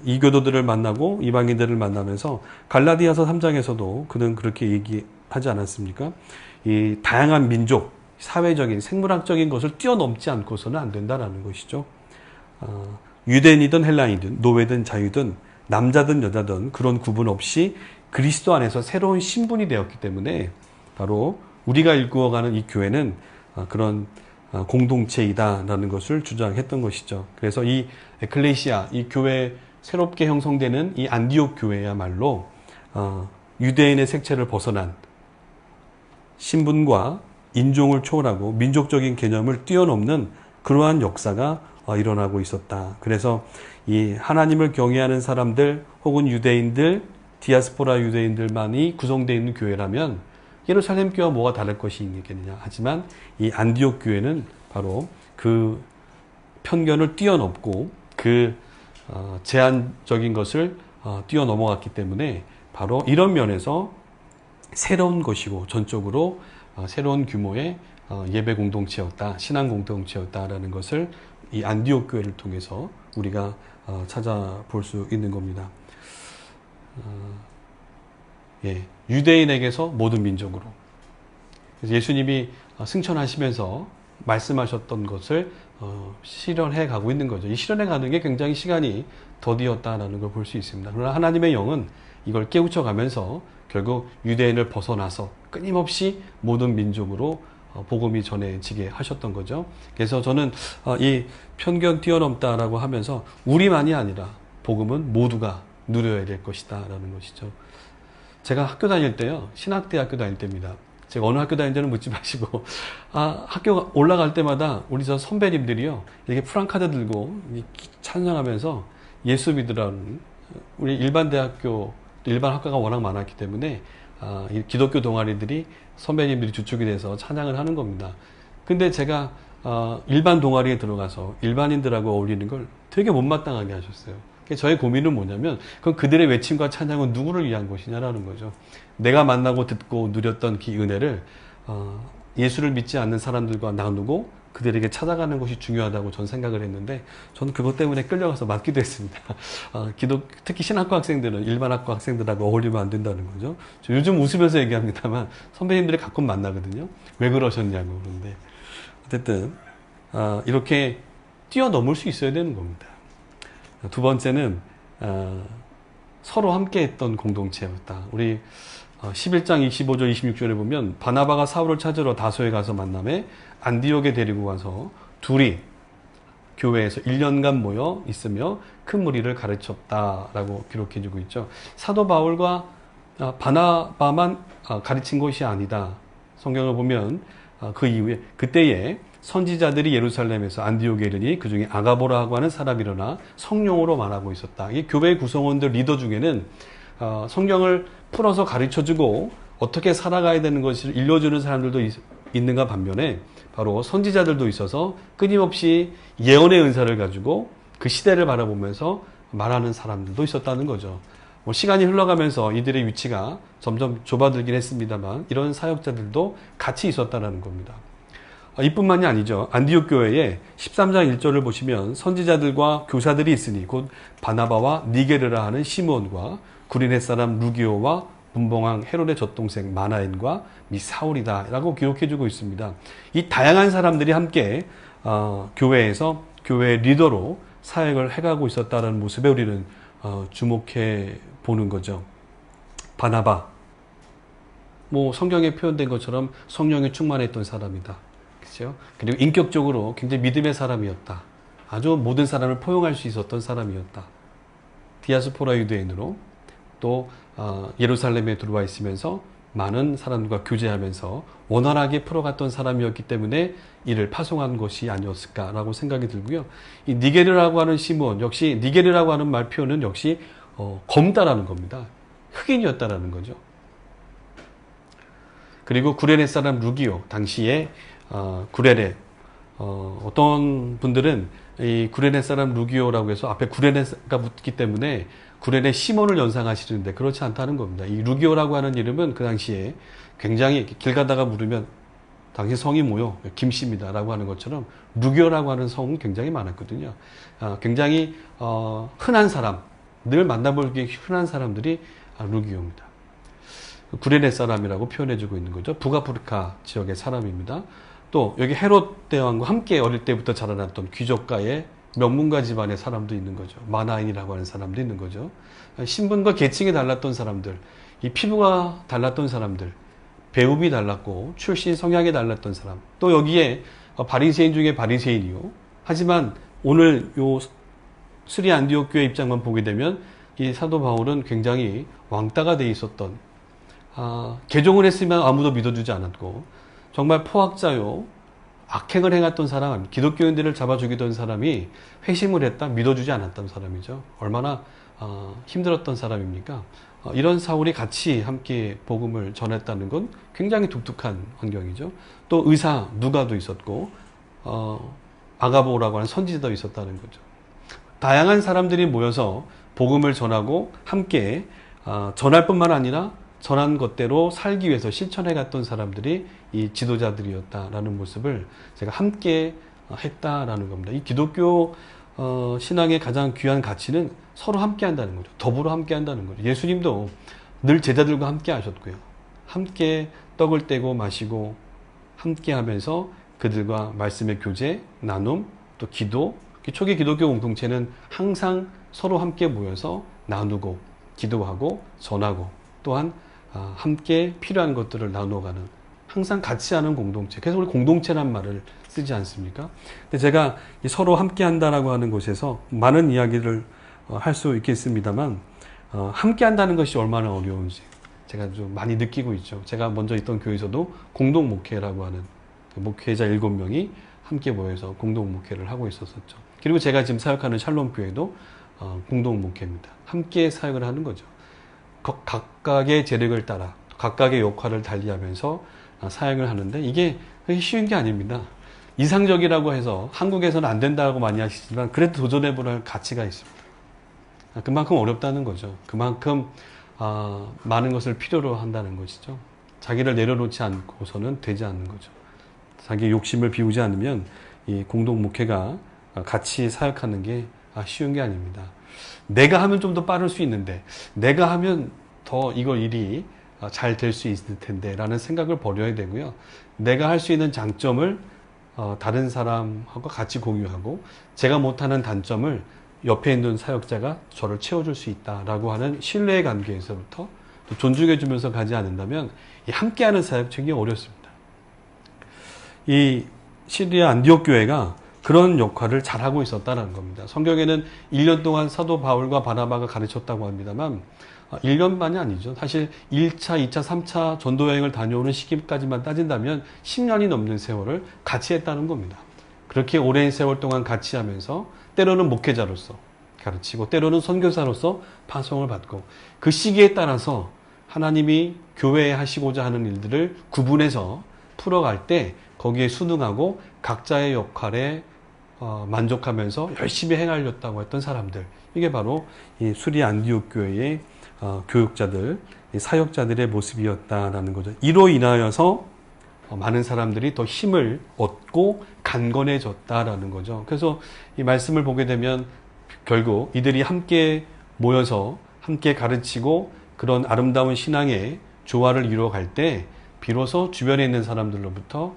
이교도들을 만나고 이방인들을 만나면서 갈라디아서 3장에서도 그는 그렇게 얘기하지 않았습니까? 이 다양한 민족, 사회적인, 생물학적인 것을 뛰어넘지 않고서는 안 된다는 것이죠. 유대인이든 헬라인이든 노예든 자유든 남자든 여자든 그런 구분 없이 그리스도 안에서 새로운 신분이 되었기 때문에 바로 우리가 일구어가는 이 교회는 그런 공동체이다라는 것을 주장했던 것이죠. 그래서 이 에클레시아, 이 교회 새롭게 형성되는 이 안디옥 교회야말로 유대인의 색채를 벗어난 신분과 인종을 초월하고 민족적인 개념을 뛰어넘는 그러한 역사가 일어나고 있었다. 그래서 이 하나님을 경외하는 사람들 혹은 유대인들, 디아스포라 유대인들만이 구성되어 있는 교회라면 예루살렘 교회와 뭐가 다를 것이 있겠느냐. 하지만 이 안디옥 교회는 바로 그 편견을 뛰어넘고 그 제한적인 것을 뛰어넘어갔기 때문에 바로 이런 면에서 새로운 것이고 전적으로 새로운 규모의 예배 공동체였다, 신앙 공동체였다라는 것을 이 안디옥 교회를 통해서 우리가 찾아볼 수 있는 겁니다. 유대인에게서 모든 민족으로. 그래서 예수님이 승천하시면서 말씀하셨던 것을 실현해 가고 있는 거죠. 이 실현해 가는 게 굉장히 시간이 더디었다라는 걸 볼 수 있습니다. 그러나 하나님의 영은 이걸 깨우쳐 가면서 결국 유대인을 벗어나서 끊임없이 모든 민족으로 복음이 전해지게 하셨던 거죠. 그래서 저는 이 편견 뛰어넘다라고 하면서 우리만이 아니라 복음은 모두가 누려야 될 것이다 라는 것이죠. 제가 학교 다닐 때요, 신학대학교 다닐 때입니다. 제가 어느 학교 다니는지는 묻지 마시고, 학교 올라갈 때마다 우리 저 선배님들이요, 이렇게 프랑카드 들고 찬양하면서 예수 믿으라는, 우리 일반 대학교, 일반 학과가 워낙 많았기 때문에 이 기독교 동아리들이 선배님들이 주축이 돼서 찬양을 하는 겁니다. 근데 제가 일반 동아리에 들어가서 일반인들하고 어울리는 걸 되게 못마땅하게 하셨어요. 저의 고민은 뭐냐면 그럼 그들의 외침과 찬양은 누구를 위한 것이냐라는 거죠. 내가 만나고 듣고 누렸던 그 은혜를 예수를 믿지 않는 사람들과 나누고 그들에게 찾아가는 것이 중요하다고 전 생각을 했는데 저는 그것 때문에 끌려가서 맞기도 했습니다. 특히 신학과 학생들은 일반 학과 학생들하고 어울리면 안 된다는 거죠. 저 요즘 웃으면서 얘기합니다만 선배님들이 가끔 만나거든요. 왜 그러셨냐고. 그런데 어쨌든 이렇게 뛰어넘을 수 있어야 되는 겁니다. 두 번째는 서로 함께 했던 공동체였다. 우리 11장 25절 26절에 보면 바나바가 사울을 찾으러 다소에 가서 만남에 안디옥에 데리고 가서 둘이 교회에서 1년간 모여 있으며 큰 무리를 가르쳤다라고 기록해주고 있죠. 사도 바울과 바나바만 가르친 것이 아니다. 성경을 보면 그 이후에 그때에 선지자들이 예루살렘에서 안디옥에 이르니 그 중에 아가보라고 하는 사람이 일어나 성령으로 말하고 있었다. 이 교회 구성원들 리더 중에는 성경을 풀어서 가르쳐주고 어떻게 살아가야 되는 것을 일러주는 사람들도 있는가 반면에 바로 선지자들도 있어서 끊임없이 예언의 은사를 가지고 그 시대를 바라보면서 말하는 사람들도 있었다는 거죠. 시간이 흘러가면서 이들의 위치가 점점 좁아들긴 했습니다만 이런 사역자들도 같이 있었다는 겁니다. 이뿐만이 아니죠. 안디옥 교회에 13장 1절을 보시면 선지자들과 교사들이 있으니 곧 바나바와 니게르라 하는 시몬과 구레네 사람 루기오와 분봉왕 헤롯의 젖동생 마나엔과 미 사울이다 라고 기록해주고 있습니다. 이 다양한 사람들이 함께 교회에서 교회의 리더로 사역을 해가고 있었다는 모습에 우리는 주목해 보는 거죠. 바나바, 성경에 표현된 것처럼 성령에 충만했던 사람이다. 그렇죠? 그리고 인격적으로 굉장히 믿음의 사람이었다. 아주 모든 사람을 포용할 수 있었던 사람이었다. 디아스포라 유대인으로 또 예루살렘에 들어와 있으면서 많은 사람들과 교제하면서 원활하게 풀어갔던 사람이었기 때문에 이를 파송한 것이 아니었을까라고 생각이 들고요. 이 니게르라고 하는 시몬 역시 니게르라고 하는 말 표현은 역시 검다라는 겁니다. 흑인이었다라는 거죠. 그리고 구레네 사람 루기오 당시에 구레네 어떤 분들은 이 구레네 사람 루기오라고 해서 앞에 구레네가 붙기 때문에 구레네 시몬을 연상하시는데 그렇지 않다는 겁니다. 이 루기오라고 하는 이름은 그 당시에 굉장히 길 가다가 물으면 당신 성이 뭐요? 김씨입니다 라고 하는 것처럼 루기오라고 하는 성은 굉장히 많았거든요. 굉장히 흔한 사람, 늘 만나보기 흔한 사람들이 루기오입니다. 구레네 사람이라고 표현해주고 있는 거죠. 북아프리카 지역의 사람입니다. 또 여기 헤롯 대왕과 함께 어릴 때부터 자라났던 귀족가의 명문가 집안의 사람도 있는 거죠. 마나인이라고 하는 사람도 있는 거죠. 신분과 계층이 달랐던 사람들, 이 피부가 달랐던 사람들, 배움이 달랐고 출신 성향이 달랐던 사람, 또 여기에 바리새인 중에 바리새인이요. 하지만 오늘 요 스리 안디옥 교회 입장만 보게 되면 이 사도 바울은 굉장히 왕따가 돼 있었던, 개종을 했으면 아무도 믿어주지 않았고 정말 포학자요, 악행을 행했던 사람, 기독교인들을 잡아 죽이던 사람이 회심을 했다, 믿어주지 않았던 사람이죠. 얼마나 힘들었던 사람입니까? 이런 사울이 같이 함께 복음을 전했다는 건 굉장히 독특한 환경이죠. 또 의사 누가도 있었고 아가보라고 하는 선지자도 있었다는 거죠. 다양한 사람들이 모여서 복음을 전하고 함께 전할 뿐만 아니라 전한 것대로 살기 위해서 실천해 갔던 사람들이 이 지도자들이었다라는 모습을 제가 함께 했다라는 겁니다. 이 기독교 신앙의 가장 귀한 가치는 서로 함께 한다는 거죠. 더불어 함께 한다는 거죠. 예수님도 늘 제자들과 함께 하셨고요. 함께 떡을 떼고 마시고 함께 하면서 그들과 말씀의 교제, 나눔, 또 기도. 초기 기독교 공동체는 항상 서로 함께 모여서 나누고 기도하고 전하고 또한 함께 필요한 것들을 나눠가는, 항상 같이 하는 공동체. 그래서 우리 공동체란 말을 쓰지 않습니까? 근데 제가 서로 함께 한다라고 하는 곳에서 많은 이야기를 할 수 있겠습니다만, 함께 한다는 것이 얼마나 어려운지 제가 좀 많이 느끼고 있죠. 제가 먼저 있던 교회에서도 공동 목회라고 하는 목회자 7명이 함께 모여서 공동 목회를 하고 있었었죠. 그리고 제가 지금 사역하는 샬롬 교회도 공동 목회입니다. 함께 사역을 하는 거죠. 각각의 재력을 따라 각각의 역할을 달리하면서 사역을 하는데 이게 쉬운 게 아닙니다. 이상적이라고 해서 한국에서는 안 된다고 많이 하시지만 그래도 도전해볼 가치가 있습니다. 그만큼 어렵다는 거죠. 그만큼 많은 것을 필요로 한다는 것이죠. 자기를 내려놓지 않고서는 되지 않는 거죠. 자기 욕심을 비우지 않으면 이 공동 목회가 같이 사역하는 게 쉬운 게 아닙니다. 내가 하면 좀 더 빠를 수 있는데, 내가 하면 더 이거 일이 잘 될 수 있을 텐데 라는 생각을 버려야 되고요. 내가 할 수 있는 장점을 다른 사람하고 같이 공유하고, 제가 못하는 단점을 옆에 있는 사역자가 저를 채워줄 수 있다라고 하는 신뢰의 관계에서부터 또 존중해주면서 가지 않는다면 이 함께하는 사역 되게 어렵습니다. 이 시리아 안디옥 교회가 그런 역할을 잘하고 있었다는 겁니다. 성경에는 1년 동안 사도 바울과 바나바가 가르쳤다고 합니다만 1년만이 아니죠. 사실 1차, 2차, 3차 전도여행을 다녀오는 시기까지만 따진다면 10년이 넘는 세월을 같이 했다는 겁니다. 그렇게 오랜 세월 동안 같이 하면서 때로는 목회자로서 가르치고 때로는 선교사로서 파송을 받고, 그 시기에 따라서 하나님이 교회에 하시고자 하는 일들을 구분해서 풀어갈 때 거기에 순응하고 각자의 역할에 만족하면서 열심히 행하려고 했던 사람들, 이게 바로 이 수리 안디옥 교회의 교육자들, 사역자들의 모습이었다라는 거죠. 이로 인하여서 많은 사람들이 더 힘을 얻고 강건해졌다라는 거죠. 그래서 이 말씀을 보게 되면 결국 이들이 함께 모여서 함께 가르치고 그런 아름다운 신앙의 조화를 이루어갈 때 비로소 주변에 있는 사람들로부터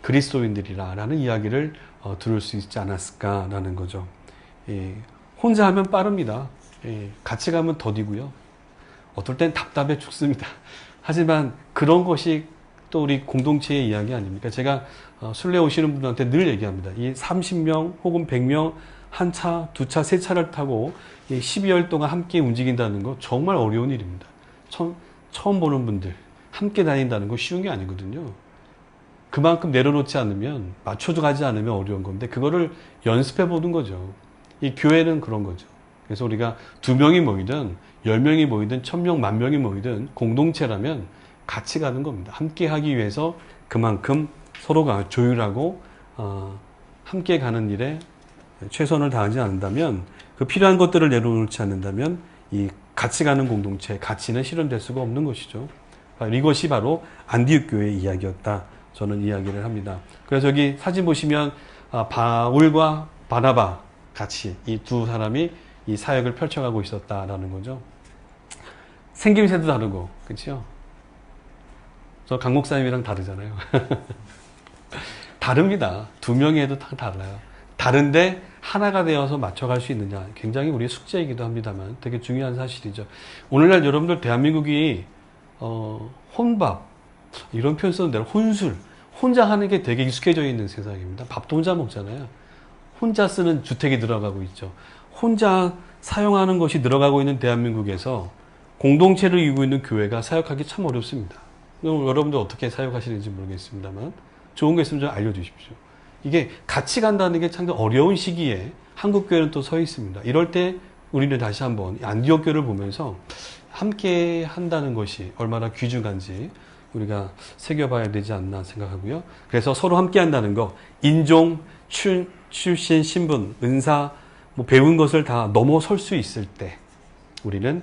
그리스도인들이라는 이야기를 들을 수 있지 않았을까라는 거죠. 혼자 하면 빠릅니다. 같이 가면 더디고요. 어떨 땐 답답해 죽습니다. 하지만 그런 것이 또 우리 공동체의 이야기 아닙니까? 제가 순례 오시는 분들한테 늘 얘기합니다. 이 30명 혹은 100명 한 차, 두 차, 세 차를 타고 12월 동안 함께 움직인다는 거 정말 어려운 일입니다. 처음 보는 분들 함께 다닌다는 거 쉬운 게 아니거든요. 그만큼 내려놓지 않으면, 맞춰서 가지 않으면 어려운 건데 그거를 연습해 보는 거죠. 이 교회는 그런 거죠. 그래서 우리가 2명이 모이든 10명이 모이든 1000명, 10,000명이 모이든 공동체라면 같이 가는 겁니다. 함께 하기 위해서 그만큼 서로가 조율하고 함께 가는 일에 최선을 다하지 않는다면, 그 필요한 것들을 내려놓지 않는다면 이 같이 가는 공동체, 가치는 실현될 수가 없는 것이죠. 이것이 바로 안디옥 교회의 이야기였다. 저는 이야기를 합니다. 그래서 여기 사진 보시면 바울과 바나바 같이 이 두 사람이 이 사역을 펼쳐가고 있었다라는 거죠. 생김새도 다르고, 그렇죠? 저 강 목사님이랑 다르잖아요. 다릅니다. 2명이 해도 다 달라요. 다른데 하나가 되어서 맞춰갈 수 있느냐, 굉장히 우리의 숙제이기도 합니다만 되게 중요한 사실이죠. 오늘날 여러분들 대한민국이 혼밥, 이런 표현 쓰는 대로 혼술, 혼자 하는 게 되게 익숙해져 있는 세상입니다. 밥도 혼자 먹잖아요. 혼자 쓰는 주택이 늘어가고 있죠. 혼자 사용하는 것이 늘어가고 있는 대한민국에서 공동체를 이루고 있는 교회가 사역하기 참 어렵습니다. 여러분들 어떻게 사역하시는지 모르겠습니다만 좋은 거 있으면 좀 알려주십시오. 이게 같이 간다는 게 참 어려운 시기에 한국교회는 또 서 있습니다. 이럴 때 우리는 다시 한번 안디옥 교회를 보면서 함께 한다는 것이 얼마나 귀중한지 우리가 새겨봐야 되지 않나 생각하고요. 그래서 서로 함께 한다는 거, 인종, 출신, 신분, 은사, 배운 것을 다 넘어설 수 있을 때 우리는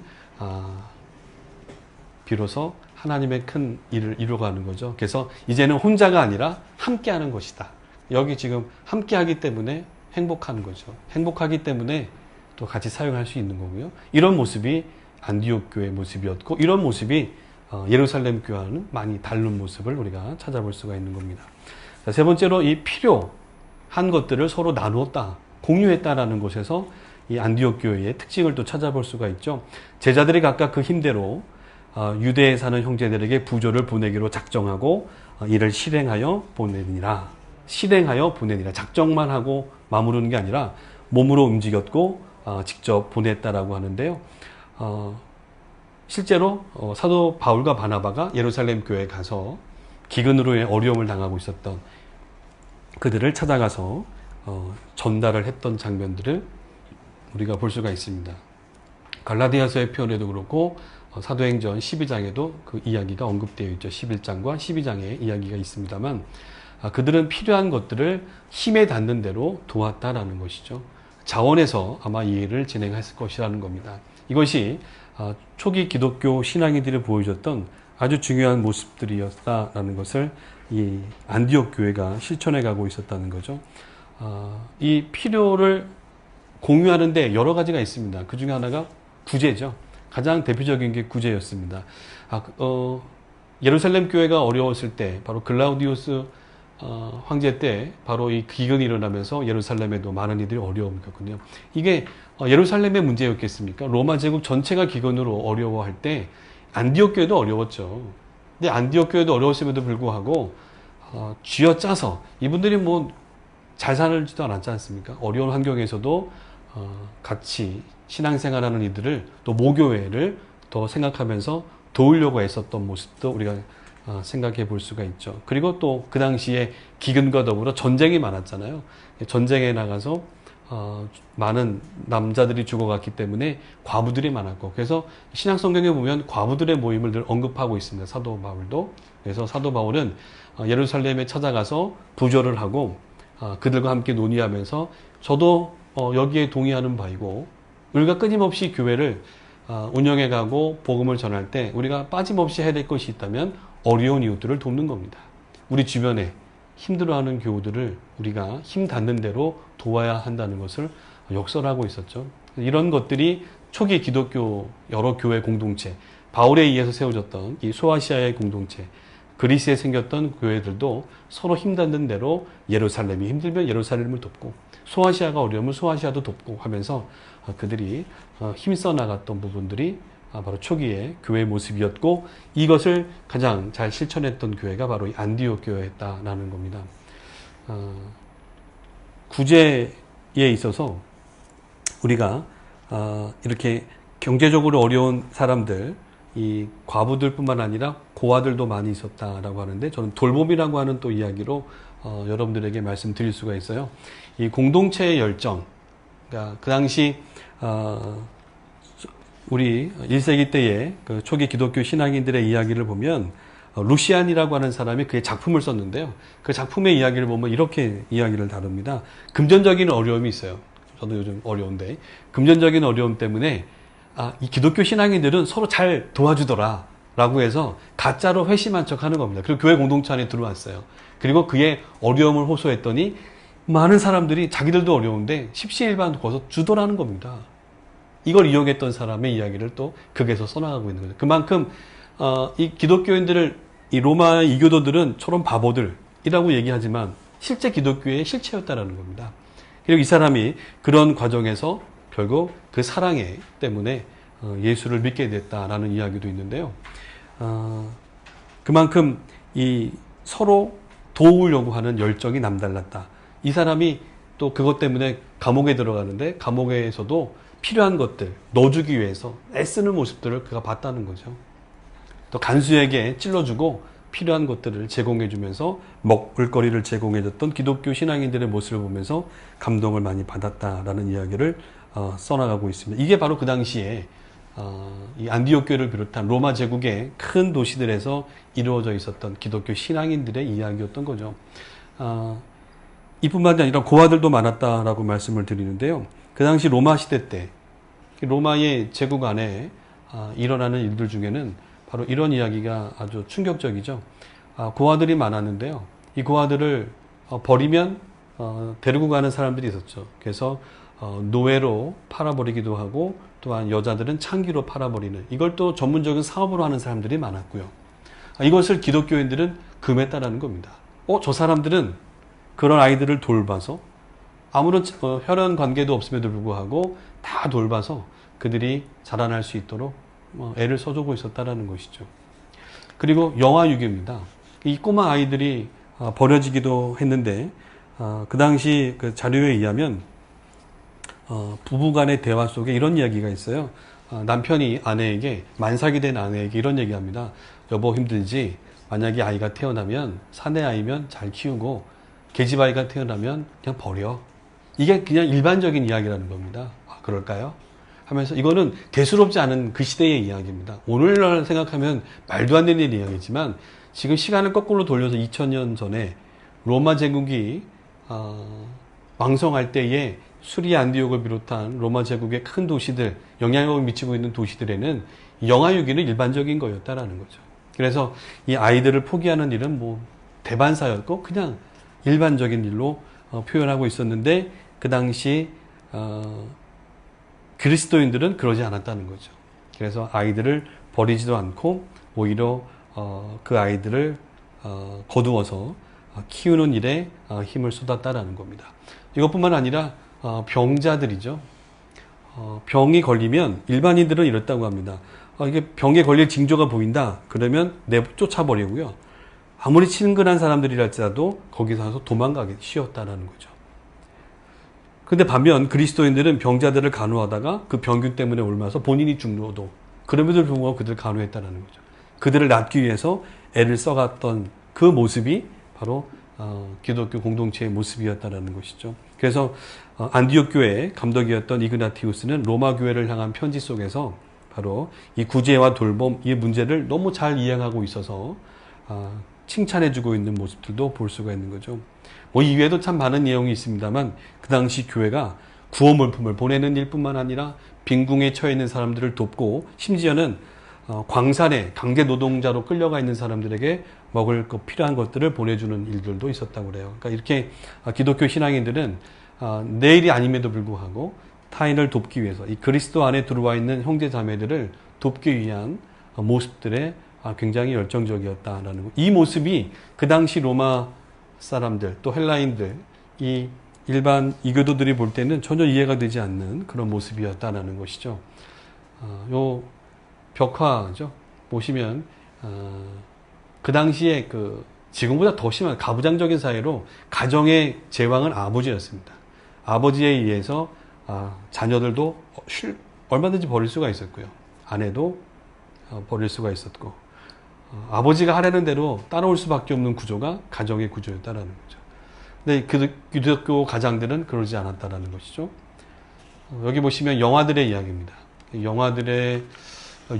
비로소 하나님의 큰 일을 이루어가는 거죠. 그래서 이제는 혼자가 아니라 함께하는 것이다. 여기 지금 함께하기 때문에 행복한 거죠. 행복하기 때문에 또 같이 사용할 수 있는 거고요. 이런 모습이 안디옥 교회의 모습이었고, 이런 모습이 예루살렘 교회와는 많이 다른 모습을 우리가 찾아볼 수가 있는 겁니다. 자, 세 번째로 이 필요한 것들을 서로 나누었다, 공유했다라는 곳에서 이 안디옥 교회의 특징을 또 찾아볼 수가 있죠. 제자들이 각각 그 힘대로 유대에 사는 형제들에게 부조를 보내기로 작정하고 이를 실행하여 보내니라. 작정만 하고 마무르는 게 아니라 몸으로 움직였고 직접 보냈다라고 하는데요. 실제로 사도 바울과 바나바가 예루살렘 교회에 가서 기근으로 인해 어려움을 당하고 있었던 그들을 찾아가서 전달을 했던 장면들을 우리가 볼 수가 있습니다. 갈라디아서의 표현에도 그렇고 사도행전 12장에도 그 이야기가 언급되어 있죠. 11장과 12장에 이야기가 있습니다만 그들은 필요한 것들을 힘에 닿는 대로 도왔다라는 것이죠. 자원에서 아마 이 일을 진행했을 것이라는 겁니다. 이것이 초기 기독교 신앙인들이 보여줬던 아주 중요한 모습들이었다라는 것을 이 안디옥 교회가 실천해 가고 있었다는 거죠. 이 필요를 공유하는데 여러 가지가 있습니다. 그 중에 하나가 구제죠. 가장 대표적인 게 구제였습니다. 예루살렘 교회가 어려웠을 때, 바로 글라우디우스 황제 때 바로 이 기근이 일어나면서 예루살렘에도 많은 이들이 어려움을 겪거든요. 이게 예루살렘의 문제였겠습니까? 로마 제국 전체가 기근으로 어려워할 때 안디옥 교회도 어려웠죠. 근데 안디옥 교회도 어려웠음에도 불구하고 쥐어짜서 이분들이 뭐 잘 살지도 않았지 않습니까? 어려운 환경에서도 같이 신앙생활하는 이들을 또 모교회를 더 생각하면서 도우려고 애썼던 모습도 우리가 생각해 볼 수가 있죠. 그리고 또 그 당시에 기근과 더불어 전쟁이 많았잖아요. 전쟁에 나가서 많은 남자들이 죽어갔기 때문에 과부들이 많았고, 그래서 신약 성경에 보면 과부들의 모임을 늘 언급하고 있습니다. 사도 바울도. 그래서 사도 바울은 예루살렘에 찾아가서 부조를 하고 그들과 함께 논의하면서 저도 여기에 동의하는 바이고, 우리가 끊임없이 교회를 운영해 가고 복음을 전할 때 우리가 빠짐없이 해야 될 것이 있다면 어려운 이웃들을 돕는 겁니다. 우리 주변에 힘들어하는 교우들을 우리가 힘 닿는 대로 도와야 한다는 것을 역설하고 있었죠. 이런 것들이 초기 기독교 여러 교회 공동체, 바울에 의해서 세워졌던 이 소아시아의 공동체, 그리스에 생겼던 교회들도 서로 힘 닿는 대로 예루살렘이 힘들면 예루살렘을 돕고, 소아시아가 어려우면 소아시아도 돕고 하면서 그들이 힘써 나갔던 부분들이 바로 초기의 교회의 모습이었고, 이것을 가장 잘 실천했던 교회가 바로 이 안디옥 교회였다라는 겁니다. 구제에 있어서 우리가 이렇게 경제적으로 어려운 사람들, 이 과부들뿐만 아니라 고아들도 많이 있었다라고 하는데, 저는 돌봄이라고 하는 또 이야기로 여러분들에게 말씀드릴 수가 있어요. 이 공동체의 열정, 그러니까 그 당시 우리 1세기 때의 그 초기 기독교 신앙인들의 이야기를 보면 루시안이라고 하는 사람이 그의 작품을 썼는데요. 그 작품의 이야기를 보면 이렇게 이야기를 다룹니다. 금전적인 어려움이 있어요. 저도 요즘 어려운데, 금전적인 어려움 때문에 이 기독교 신앙인들은 서로 잘 도와주더라 라고 해서 가짜로 회심한 척 하는 겁니다. 그리고 교회 공동체 안에 들어왔어요. 그리고 그의 어려움을 호소했더니 많은 사람들이 자기들도 어려운데 십시일반 거서 주더라는 겁니다. 이걸 이용했던 사람의 이야기를 또 극에서 써나가고 있는 거죠. 그만큼 이 기독교인들을, 이 로마 이교도들은 저런 바보들이라고 얘기하지만 실제 기독교의 실체였다라는 겁니다. 그리고 이 사람이 그런 과정에서 결국 그 사랑에 때문에 예수를 믿게 됐다라는 이야기도 있는데요. 그만큼 이 서로 도우려고 하는 열정이 남달랐다. 이 사람이 또 그것 때문에 감옥에 들어가는데, 감옥에서도 필요한 것들 넣어주기 위해서 애쓰는 모습들을 그가 봤다는 거죠. 또 간수에게 찔러주고 필요한 것들을 제공해주면서 먹을거리를 제공해줬던 기독교 신앙인들의 모습을 보면서 감동을 많이 받았다라는 이야기를 써나가고 있습니다. 이게 바로 그 당시에 이 안디옥 교회를 비롯한 로마 제국의 큰 도시들에서 이루어져 있었던 기독교 신앙인들의 이야기였던 거죠. 이뿐만이 아니라 고아들도 많았다라고 말씀을 드리는데요. 그 당시 로마 시대 때 로마의 제국 안에 일어나는 일들 중에는 바로 이런 이야기가 아주 충격적이죠. 고아들이 많았는데요. 이 고아들을 버리면 데리고 가는 사람들이 있었죠. 그래서 노예로 팔아버리기도 하고, 또한 여자들은 창기로 팔아버리는, 이걸 또 전문적인 사업으로 하는 사람들이 많았고요. 이것을 기독교인들은 금했다라는 겁니다. 저 사람들은 그런 아이들을 돌봐서 아무런 혈연 관계도 없음에도 불구하고 다 돌봐서 그들이 자라날 수 있도록 애를 써주고 있었다라는 것이죠. 그리고 영아유기입니다. 이 꼬마 아이들이 버려지기도 했는데, 그 당시 그 자료에 의하면 부부간의 대화 속에 이런 이야기가 있어요. 남편이 아내에게, 만삭이 된 아내에게 이런 얘기합니다. 여보 힘들지? 만약에 아이가 태어나면, 사내 아이면 잘 키우고 계집 아이가 태어나면 그냥 버려. 이게 그냥 일반적인 이야기라는 겁니다. 그럴까요? 하면서 이거는 대수롭지 않은 그 시대의 이야기입니다. 오늘날 생각하면 말도 안 되는 이야기지만 지금 시간을 거꾸로 돌려서 2000년 전에 로마 제국이 왕성할 때에 수리아 안디옥을 비롯한 로마 제국의 큰 도시들, 영향력을 미치고 있는 도시들에는 영아유기는 일반적인 거였다라는 거죠. 그래서 이 아이들을 포기하는 일은 뭐 대반사였고 그냥 일반적인 일로 표현하고 있었는데 그 당시 그리스도인들은 그러지 않았다는 거죠. 그래서 아이들을 버리지도 않고 오히려 그 아이들을 거두어서 키우는 일에 힘을 쏟았다라는 겁니다. 이것뿐만 아니라 병자들이죠. 병이 걸리면 일반인들은 이렇다고 합니다. 이게 병에 걸릴 징조가 보인다. 그러면 쫓아버리고요. 아무리 친근한 사람들이랄지라도 거기서 와서 도망가기 쉬웠다라는 거죠. 근데 반면 그리스도인들은 병자들을 간호하다가 그 병균 때문에 옮아서 본인이 죽어도 그럼에도 불구하고 그들을 간호했다는 거죠. 그들을 낫기 위해서 애를 써갔던 그 모습이 바로 기독교 공동체의 모습이었다는 것이죠. 그래서 안디옥 교회의 감독이었던 이그나티우스는 로마 교회를 향한 편지 속에서 바로 이 구제와 돌봄, 이 문제를 너무 잘 이해하고 있어서 칭찬해주고 있는 모습들도 볼 수가 있는 거죠. 뭐 이외에도 참 많은 내용이 있습니다만 그 당시 교회가 구호물품을 보내는 일뿐만 아니라 빈궁에 처해 있는 사람들을 돕고 심지어는 광산에 강제 노동자로 끌려가 있는 사람들에게 먹을 것 필요한 것들을 보내주는 일들도 있었다고 그래요. 그러니까 이렇게 기독교 신앙인들은 내일이 아님에도 불구하고 타인을 돕기 위해서 이 그리스도 안에 들어와 있는 형제 자매들을 돕기 위한 모습들에 굉장히 열정적이었다라는 것. 이 모습이 그 당시 로마 사람들 또 헬라인들 이 일반 이교도들이 볼 때는 전혀 이해가 되지 않는 그런 모습이었다라는 것이죠. 요 벽화죠. 보시면 그 당시에 지금보다 더 심한 가부장적인 사회로 가정의 제왕은 아버지였습니다. 아버지에 의해서 자녀들도 얼마든지 버릴 수가 있었고요. 아내도 버릴 수가 있었고 아버지가 하라는 대로 따라올 수밖에 없는 구조가 가정의 구조였다라는 거죠. 근데 그 기독교 가장들은 그러지 않았다라는 것이죠. 여기 보시면 영화들의 이야기입니다. 영화들의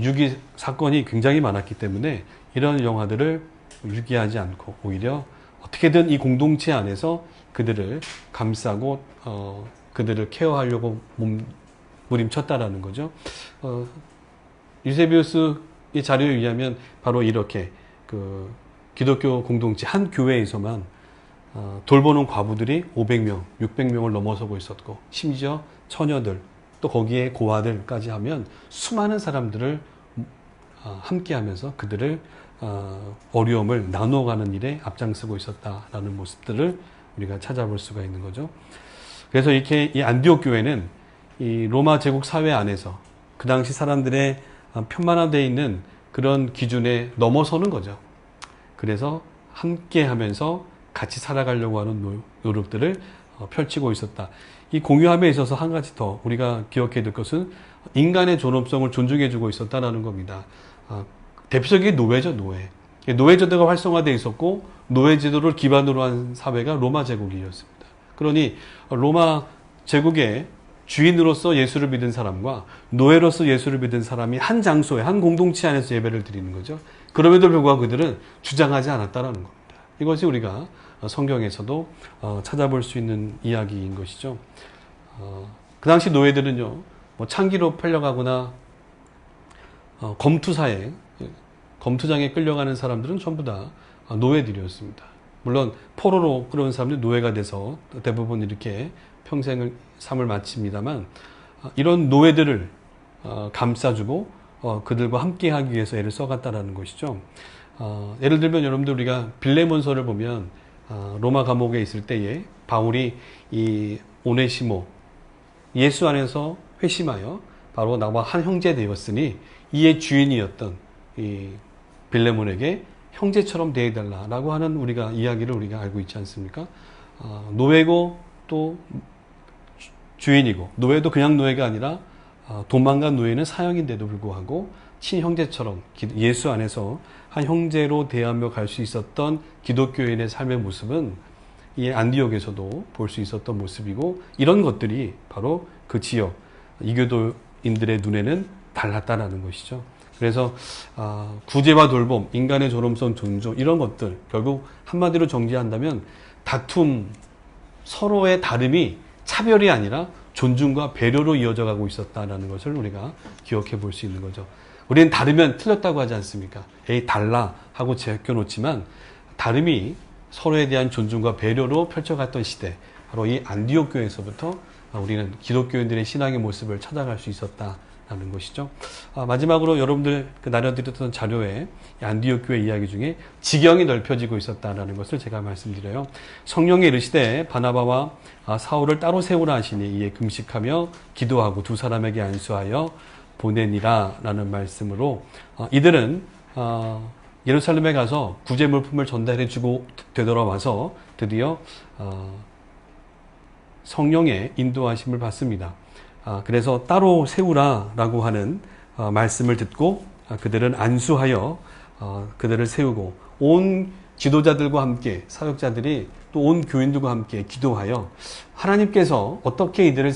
유기 사건이 굉장히 많았기 때문에 이런 영화들을 유기하지 않고 오히려 어떻게든 이 공동체 안에서 그들을 감싸고 그들을 케어하려고 몸부림쳤다라는 거죠. 유세비우스의 자료에 의하면 바로 이렇게 기독교 공동체 한 교회에서만 돌보는 과부들이 500명, 600명을 넘어서고 있었고 심지어 처녀들 또 거기에 고아들까지 하면 수많은 사람들을 함께하면서 그들을 어려움을 나눠가는 일에 앞장서고 있었다라는 모습들을 우리가 찾아볼 수가 있는 거죠. 그래서 이렇게 이 안디옥 교회는 이 로마 제국 사회 안에서 그 당시 사람들의 편만화되어 있는 그런 기준에 넘어서는 거죠. 그래서 함께하면서 같이 살아가려고 하는 노력들을 펼치고 있었다. 이 공유함에 있어서 한 가지 더 우리가 기억해야 될 것은 인간의 존엄성을 존중해주고 있었다는 겁니다. 대표적인 게 노예죠, 노예. 노예제도가 활성화되어 있었고 노예제도를 기반으로 한 사회가 로마 제국이었습니다. 그러니 로마 제국의 주인으로서 예수를 믿은 사람과 노예로서 예수를 믿은 사람이 한 장소에 한 공동체 안에서 예배를 드리는 거죠. 그럼에도 불구하고 그들은 주장하지 않았다는 겁니다. 이것이 우리가 성경에서도 찾아볼 수 있는 이야기인 것이죠. 그 당시 노예들은요, 뭐 창기로 팔려가거나 검투장에 끌려가는 사람들은 전부 다 노예들이었습니다. 물론 포로로 끌어온 사람들이 노예가 돼서 대부분 이렇게 평생을 삶을 마칩니다만 이런 노예들을 감싸주고 그들과 함께하기 위해서 애를 써갔다라는 것이죠. 예를 들면 여러분들 우리가 빌레몬서를 보면 로마 감옥에 있을 때에 바울이 이 오네시모 예수 안에서 회심하여 바로 나와 한 형제 되었으니 이의 주인이었던 이 빌레몬에게 형제처럼 대해달라라고 하는 우리가 이야기를 우리가 알고 있지 않습니까? 노예고 또 주인이고 노예도 그냥 노예가 아니라 도망간 노예는 사형인데도 불구하고 친형제처럼 예수 안에서 한 형제로 대하며 갈 수 있었던 기독교인의 삶의 모습은 이 안디옥에서도 볼 수 있었던 모습이고 이런 것들이 바로 그 지역 이교도 기독교인들의 눈에는 달랐다라는 것이죠. 그래서 구제와 돌봄, 인간의 존엄성 존중 이런 것들 결국 한마디로 정리한다면 다툼, 서로의 다름이 차별이 아니라 존중과 배려로 이어져 가고 있었다는 것을 우리가 기억해 볼 수 있는 거죠. 우리는 다르면 틀렸다고 하지 않습니까? 에이 달라 하고 제껴놓지만 다름이 서로에 대한 존중과 배려로 펼쳐갔던 시대, 바로 이 안디옥 교회에서부터 우리는 기독교인들의 신앙의 모습을 찾아갈 수 있었다라는 것이죠. 마지막으로 여러분들 나눠드렸던 자료에 안디옥 교회 이야기 중에 지경이 넓혀지고 있었다라는 것을 제가 말씀드려요. 성령이 이르시되 바나바와 사울을 따로 세우라 하시니 이에 금식하며 기도하고 두 사람에게 안수하여 보내니라 라는 말씀으로 이들은 예루살렘에 가서 구제물품을 전달해주고 되돌아와서 드디어 성령의 인도하심을 받습니다. 그래서 따로 세우라라고 하는 말씀을 듣고 그들은 안수하여 그들을 세우고 온 지도자들과 함께 사역자들이 또 온 교인들과 함께 기도하여 하나님께서 어떻게 이들을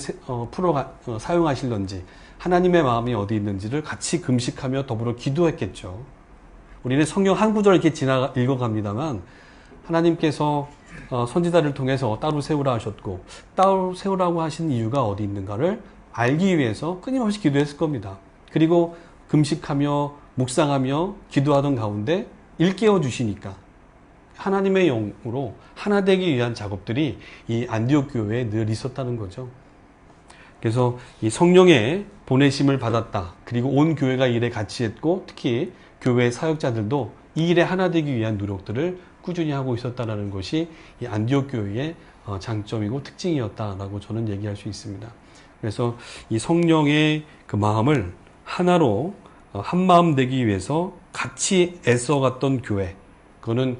사용하실런지 하나님의 마음이 어디 있는지를 같이 금식하며 더불어 기도했겠죠. 우리는 성경 한 구절 이렇게 읽어갑니다만 하나님께서 선지자를 통해서 따로 세우라 하셨고 따로 세우라고 하신 이유가 어디 있는가를 알기 위해서 끊임없이 기도했을 겁니다. 그리고 금식하며 묵상하며 기도하던 가운데 일깨워 주시니까 하나님의 영으로 하나 되기 위한 작업들이 이 안디옥 교회에 늘 있었다는 거죠. 그래서 이 성령의 보내심을 받았다. 그리고 온 교회가 이 일에 같이 했고 특히 교회 사역자들도 이 일에 하나 되기 위한 노력들을 꾸준히 하고 있었다는 것이 이 안디옥 교회의 장점이고 특징이었다라고 저는 얘기할 수 있습니다. 그래서 이 성령의 그 마음을 하나로 한 마음 되기 위해서 같이 애써갔던 교회, 그거는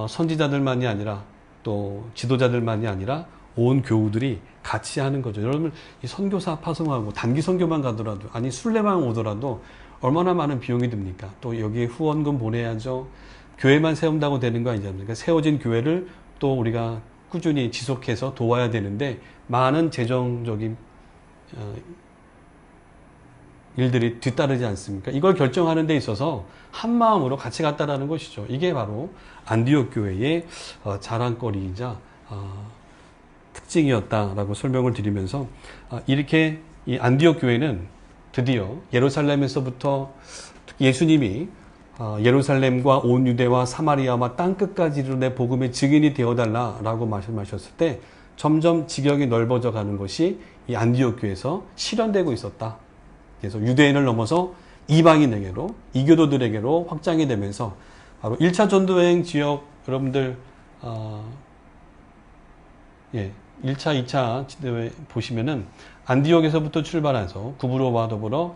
선지자들만이 아니라 또 지도자들만이 아니라 온 교우들이 같이 하는 거죠. 여러분 이 선교사 파송하고 단기 선교만 가더라도 아니 순례만 오더라도 얼마나 많은 비용이 듭니까? 또 여기에 후원금 보내야죠. 교회만 세운다고 되는 거 아니지 않습니까? 세워진 교회를 또 우리가 꾸준히 지속해서 도와야 되는데 많은 재정적인 일들이 뒤따르지 않습니까? 이걸 결정하는 데 있어서 한 마음으로 같이 갔다라는 것이죠. 이게 바로 안디옥 교회의 자랑거리이자 특징이었다라고 설명을 드리면서 이렇게 이 안디옥 교회는 드디어 예루살렘에서부터 예수님이 예루살렘과 온 유대와 사마리아와 땅끝까지 이르러 복음의 증인이 되어달라라고 말씀하셨을 때 점점 지경이 넓어져 가는 것이 이 안디옥 교회에서 실현되고 있었다. 그래서 유대인을 넘어서 이방인에게로 이교도들에게로 확장이 되면서 바로 1차 전도여행 지역 여러분들 1차, 2차 지도에 보시면은 안디옥에서부터 출발해서 구브로와 더불어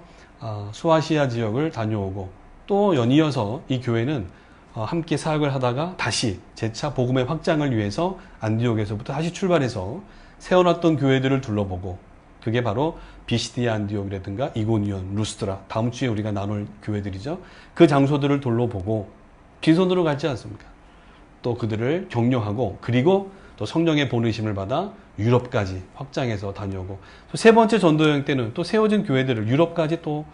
수아시아 지역을 다녀오고 또 연이어서 이 교회는 함께 사역을 하다가 다시 재차 복음의 확장을 위해서 안디옥에서부터 다시 출발해서 세워놨던 교회들을 둘러보고 그게 바로 비시디아 안디옥이라든가 이고니온, 루스드라 다음 주에 우리가 나눌 교회들이죠. 그 장소들을 둘러보고 빈손으로 갔지 않습니까? 또 그들을 격려하고 그리고 또 성령의 보내심을 받아 유럽까지 확장해서 다녀오고 또 세 번째 전도여행 때는 또 세워진 교회들을 유럽까지 또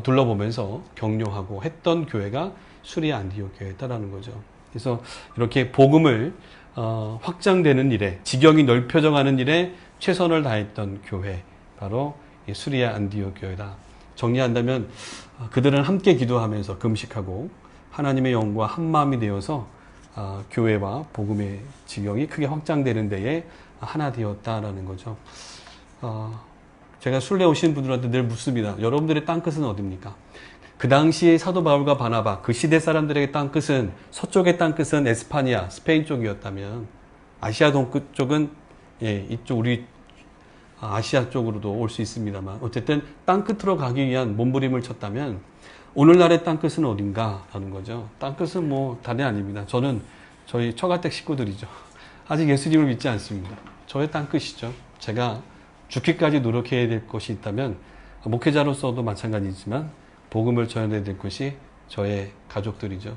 둘러보면서 격려하고 했던 교회가 수리아 안디옥 교회였다라는 거죠. 그래서 이렇게 복음을 확장되는 일에 지경이 넓혀져 가는 일에 최선을 다했던 교회 바로 수리아 안디옥 교회다. 정리한다면 그들은 함께 기도하면서 금식하고 하나님의 영과 한 마음이 되어서 교회와 복음의 지경이 크게 확장되는 데에 하나 되었다라는 거죠. 제가 순례 오신 분들한테 늘 묻습니다. 여러분들의 땅끝은 어디입니까? 그 당시에 사도 바울과 바나바 그 시대 사람들에게 땅끝은 서쪽의 땅끝은 에스파니아 스페인 쪽이었다면 아시아 동끝 쪽은 이쪽 우리 아시아 쪽으로도 올 수 있습니다만 어쨌든 땅끝으로 가기 위한 몸부림을 쳤다면 오늘날의 땅끝은 어딘가 하는 거죠. 땅끝은 뭐 다른 아닙니다. 저는 저희 처가댁 식구들이죠. 아직 예수님을 믿지 않습니다. 저의 땅끝이죠. 제가 죽기까지 노력해야 될 것이 있다면 목회자로서도 마찬가지지만 복음을 전해야 될 것이 저의 가족들이죠.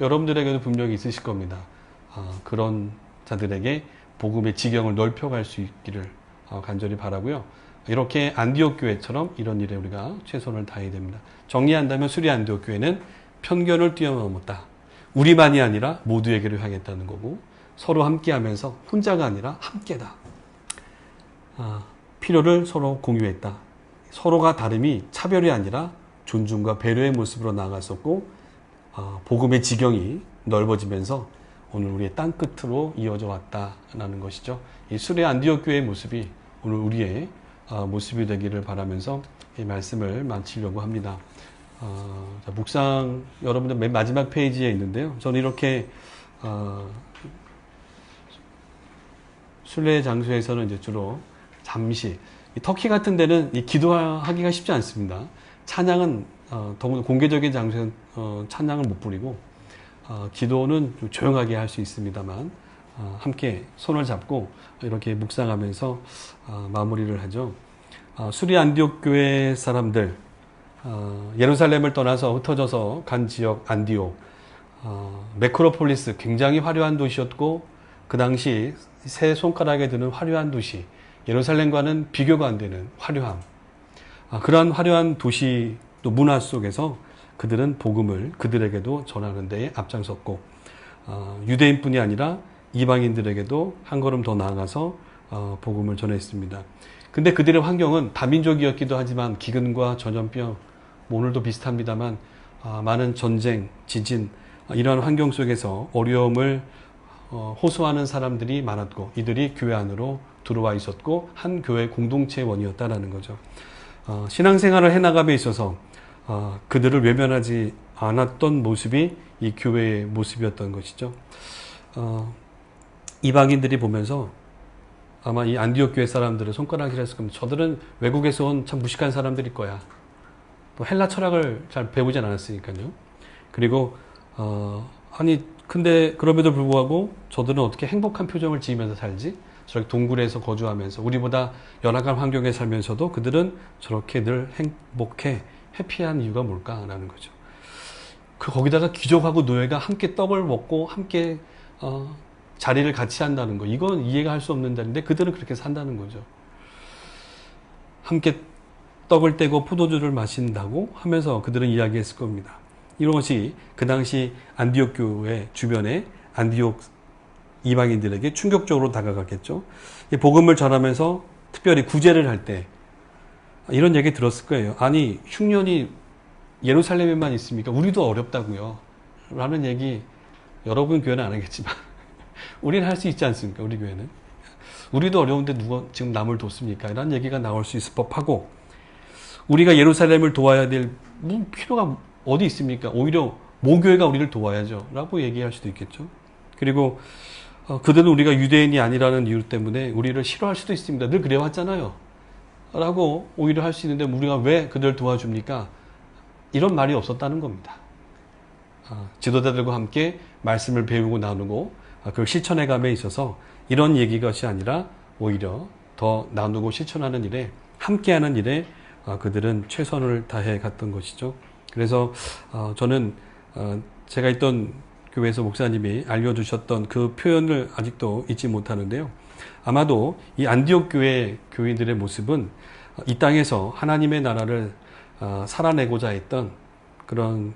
여러분들에게도 분명히 있으실 겁니다. 그런 자들에게 복음의 지경을 넓혀갈 수 있기를 간절히 바라고요. 이렇게 안디옥 교회처럼 이런 일에 우리가 최선을 다해야 됩니다. 정리한다면 수리 안디옥 교회는 편견을 뛰어넘었다. 우리만이 아니라 모두에게로 향했다는 거고, 서로 함께하면서 혼자가 아니라 함께다. 필요를 서로 공유했다. 서로가 다름이 차별이 아니라 존중과 배려의 모습으로 나아갔었고, 복음의 지경이 넓어지면서 오늘 우리의 땅끝으로 이어져 왔다라는 것이죠. 이 수레 안디옥 교회의 모습이 오늘 우리의 모습이 되기를 바라면서 이 말씀을 마치려고 합니다. 묵상 여러분들 맨 마지막 페이지에 있는데요. 저는 이렇게 순례 장소에서는 이제 주로 잠시 터키 같은 데는 이 기도하기가 쉽지 않습니다. 찬양은 더구나 공개적인 장소에는 찬양을 못 부리고 기도는 좀 조용하게 할 수 있습니다만 함께 손을 잡고 이렇게 묵상하면서 마무리를 하죠. 수리 안디옥 교회 사람들 예루살렘을 떠나서 흩어져서 간 지역 안디옥 메크로폴리스 굉장히 화려한 도시였고 그 당시 세 손가락에 드는 화려한 도시 예루살렘과는 비교가 안 되는 화려함 그러한 화려한 도시 또 문화 속에서 그들은 복음을 그들에게도 전하는 데에 앞장섰고 유대인뿐이 아니라 이방인들에게도 한 걸음 더 나아가서 복음을 전했습니다. 근데 그들의 환경은 다민족이었기도 하지만 기근과 전염병 오늘도 비슷합니다만 많은 전쟁, 지진 이러한 환경 속에서 어려움을 호소하는 사람들이 많았고 이들이 교회 안으로 들어와 있었고 한 교회 공동체의 원이었다라는 거죠. 신앙생활을 해나감에 있어서 그들을 외면하지 않았던 모습이 이 교회의 모습이었던 것이죠. 이방인들이 보면서 아마 이 안디옥 교회 사람들은 손가락질했을 겁니다. 저들은 외국에서 온 참 무식한 사람들일 거야. 또 헬라 철학을 잘 배우지 않았으니까요. 그리고 아니 근데 그럼에도 불구하고 저들은 어떻게 행복한 표정을 지으면서 살지? 저렇게 동굴에서 거주하면서 우리보다 열악한 환경에 살면서도 그들은 저렇게 늘 행복해 해피한 이유가 뭘까라는 거죠. 거기다가 귀족하고 노예가 함께 떡을 먹고 함께 자리를 같이 한다는 거 이건 이해가 할 수 없는 자리인데 그들은 그렇게 산다는 거죠. 함께 떡을 떼고 포도주를 마신다고 하면서 그들은 이야기했을 겁니다. 이런 것이 그 당시 안디옥 교회 주변의 안디옥 이방인들에게 충격적으로 다가갔겠죠. 복음을 전하면서 특별히 구제를 할 때 이런 얘기 들었을 거예요. 아니 흉년이 예루살렘에만 있습니까? 우리도 어렵다고요. 라는 얘기 여러분 교회는 안 하겠지만 우리는 할 수 있지 않습니까? 우리 교회는. 우리도 어려운데 누가 지금 남을 돕습니까? 이런 얘기가 나올 수 있을 법하고 우리가 예루살렘을 도와야 될 필요가 어디 있습니까? 오히려 모교회가 우리를 도와야죠. 라고 얘기할 수도 있겠죠. 그리고 그들은 우리가 유대인이 아니라는 이유 때문에 우리를 싫어할 수도 있습니다. 늘 그래왔잖아요. 라고 오히려 할 수 있는데 우리가 왜 그들을 도와줍니까? 이런 말이 없었다는 겁니다. 지도자들과 함께 말씀을 배우고 나누고 그걸 실천해 감에 있어서 이런 얘기것이 아니라 오히려 더 나누고 실천하는 일에 함께하는 일에 그들은 최선을 다해 갔던 것이죠. 그래서 저는 제가 있던 교회에서 목사님이 알려주셨던 그 표현을 아직도 잊지 못하는데요. 아마도 이 안디옥 교회 교인들의 모습은 이 땅에서 하나님의 나라를 살아내고자 했던 그런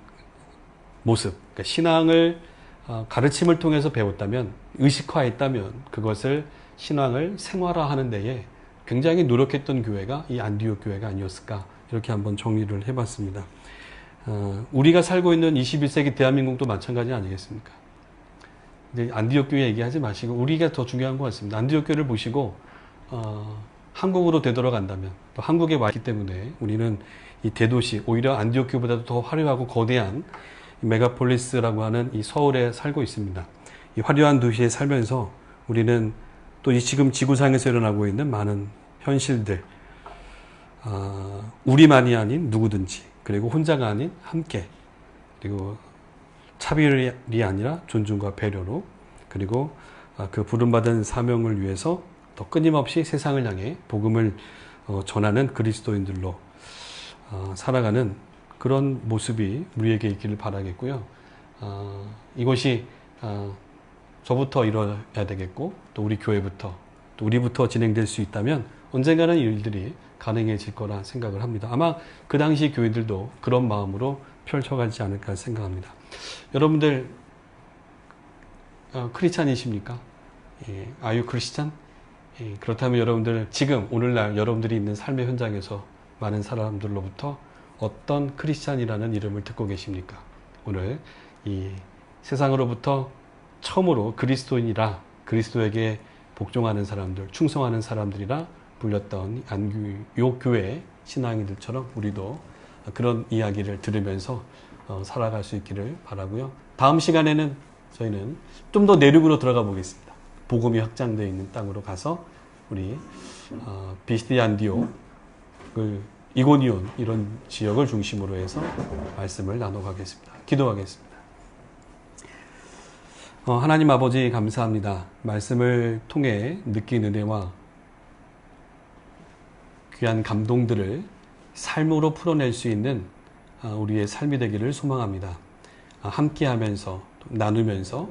모습, 그러니까 신앙을 가르침을 통해서 배웠다면, 의식화했다면 그것을 신앙을 생활화하는 데에 굉장히 노력했던 교회가 이 안디옥 교회가 아니었을까 이렇게 한번 정리를 해봤습니다. 우리가 살고 있는 21세기 대한민국도 마찬가지 아니겠습니까? 이제 안디옥 교회 얘기하지 마시고 우리가 더 중요한 것 같습니다. 안디옥 교회를 보시고 한국으로 되돌아간다면 또 한국에 와 있기 때문에 우리는 이 대도시 오히려 안디옥 교회보다도 더 화려하고 거대한 메가폴리스라고 하는 이 서울에 살고 있습니다. 이 화려한 도시에 살면서 우리는 또 이 지금 지구상에서 일어나고 있는 많은 현실들 우리만이 아닌 누구든지 그리고 혼자가 아닌 함께 그리고 차별이 아니라 존중과 배려로 그리고 그 부름받은 사명을 위해서 더 끊임없이 세상을 향해 복음을 전하는 그리스도인들로 살아가는 그런 모습이 우리에게 있기를 바라겠고요. 이것이 저부터 이뤄야 되겠고 또 우리 교회부터 또 우리부터 진행될 수 있다면 언젠가는 일들이 가능해질 거라 생각을 합니다. 아마 그 당시 교회들도 그런 마음으로 펼쳐가지 않을까 생각합니다. 여러분들 크리스찬이십니까? 예, 아유 크리스찬? 예, 그렇다면 여러분들 지금 오늘날 여러분들이 있는 삶의 현장에서 많은 사람들로부터 어떤 크리스찬이라는 이름을 듣고 계십니까? 오늘 이 세상으로부터 처음으로 그리스도인이라 그리스도에게 복종하는 사람들, 충성하는 사람들이라 불렸던 안교 교회 신앙인들처럼 우리도 그런 이야기를 들으면서 살아갈 수 있기를 바라고요. 다음 시간에는 저희는 좀 더 내륙으로 들어가 보겠습니다. 복음이 확장되어 있는 땅으로 가서 우리 비스디 안디오, 이고니온 이런 지역을 중심으로 해서 말씀을 나눠가겠습니다. 기도하겠습니다. 하나님 아버지 감사합니다. 말씀을 통해 느낀 은혜와 귀한 감동들을 삶으로 풀어낼 수 있는 우리의 삶이 되기를 소망합니다. 함께하면서 나누면서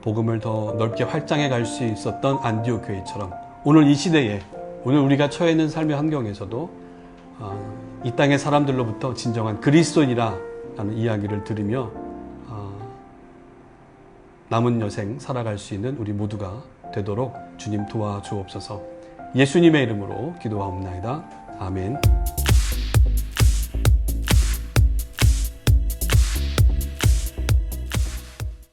복음을 더 넓게 활장해 갈 수 있었던 안디옥 교회처럼 오늘 이 시대에 오늘 우리가 처해 있는 삶의 환경에서도 이 땅의 사람들로부터 진정한 그리스도인이라는 이야기를 들으며 남은 여생 살아갈 수 있는 우리 모두가 되도록 주님 도와주옵소서. 예수님의 이름으로 기도하옵나이다. 아멘.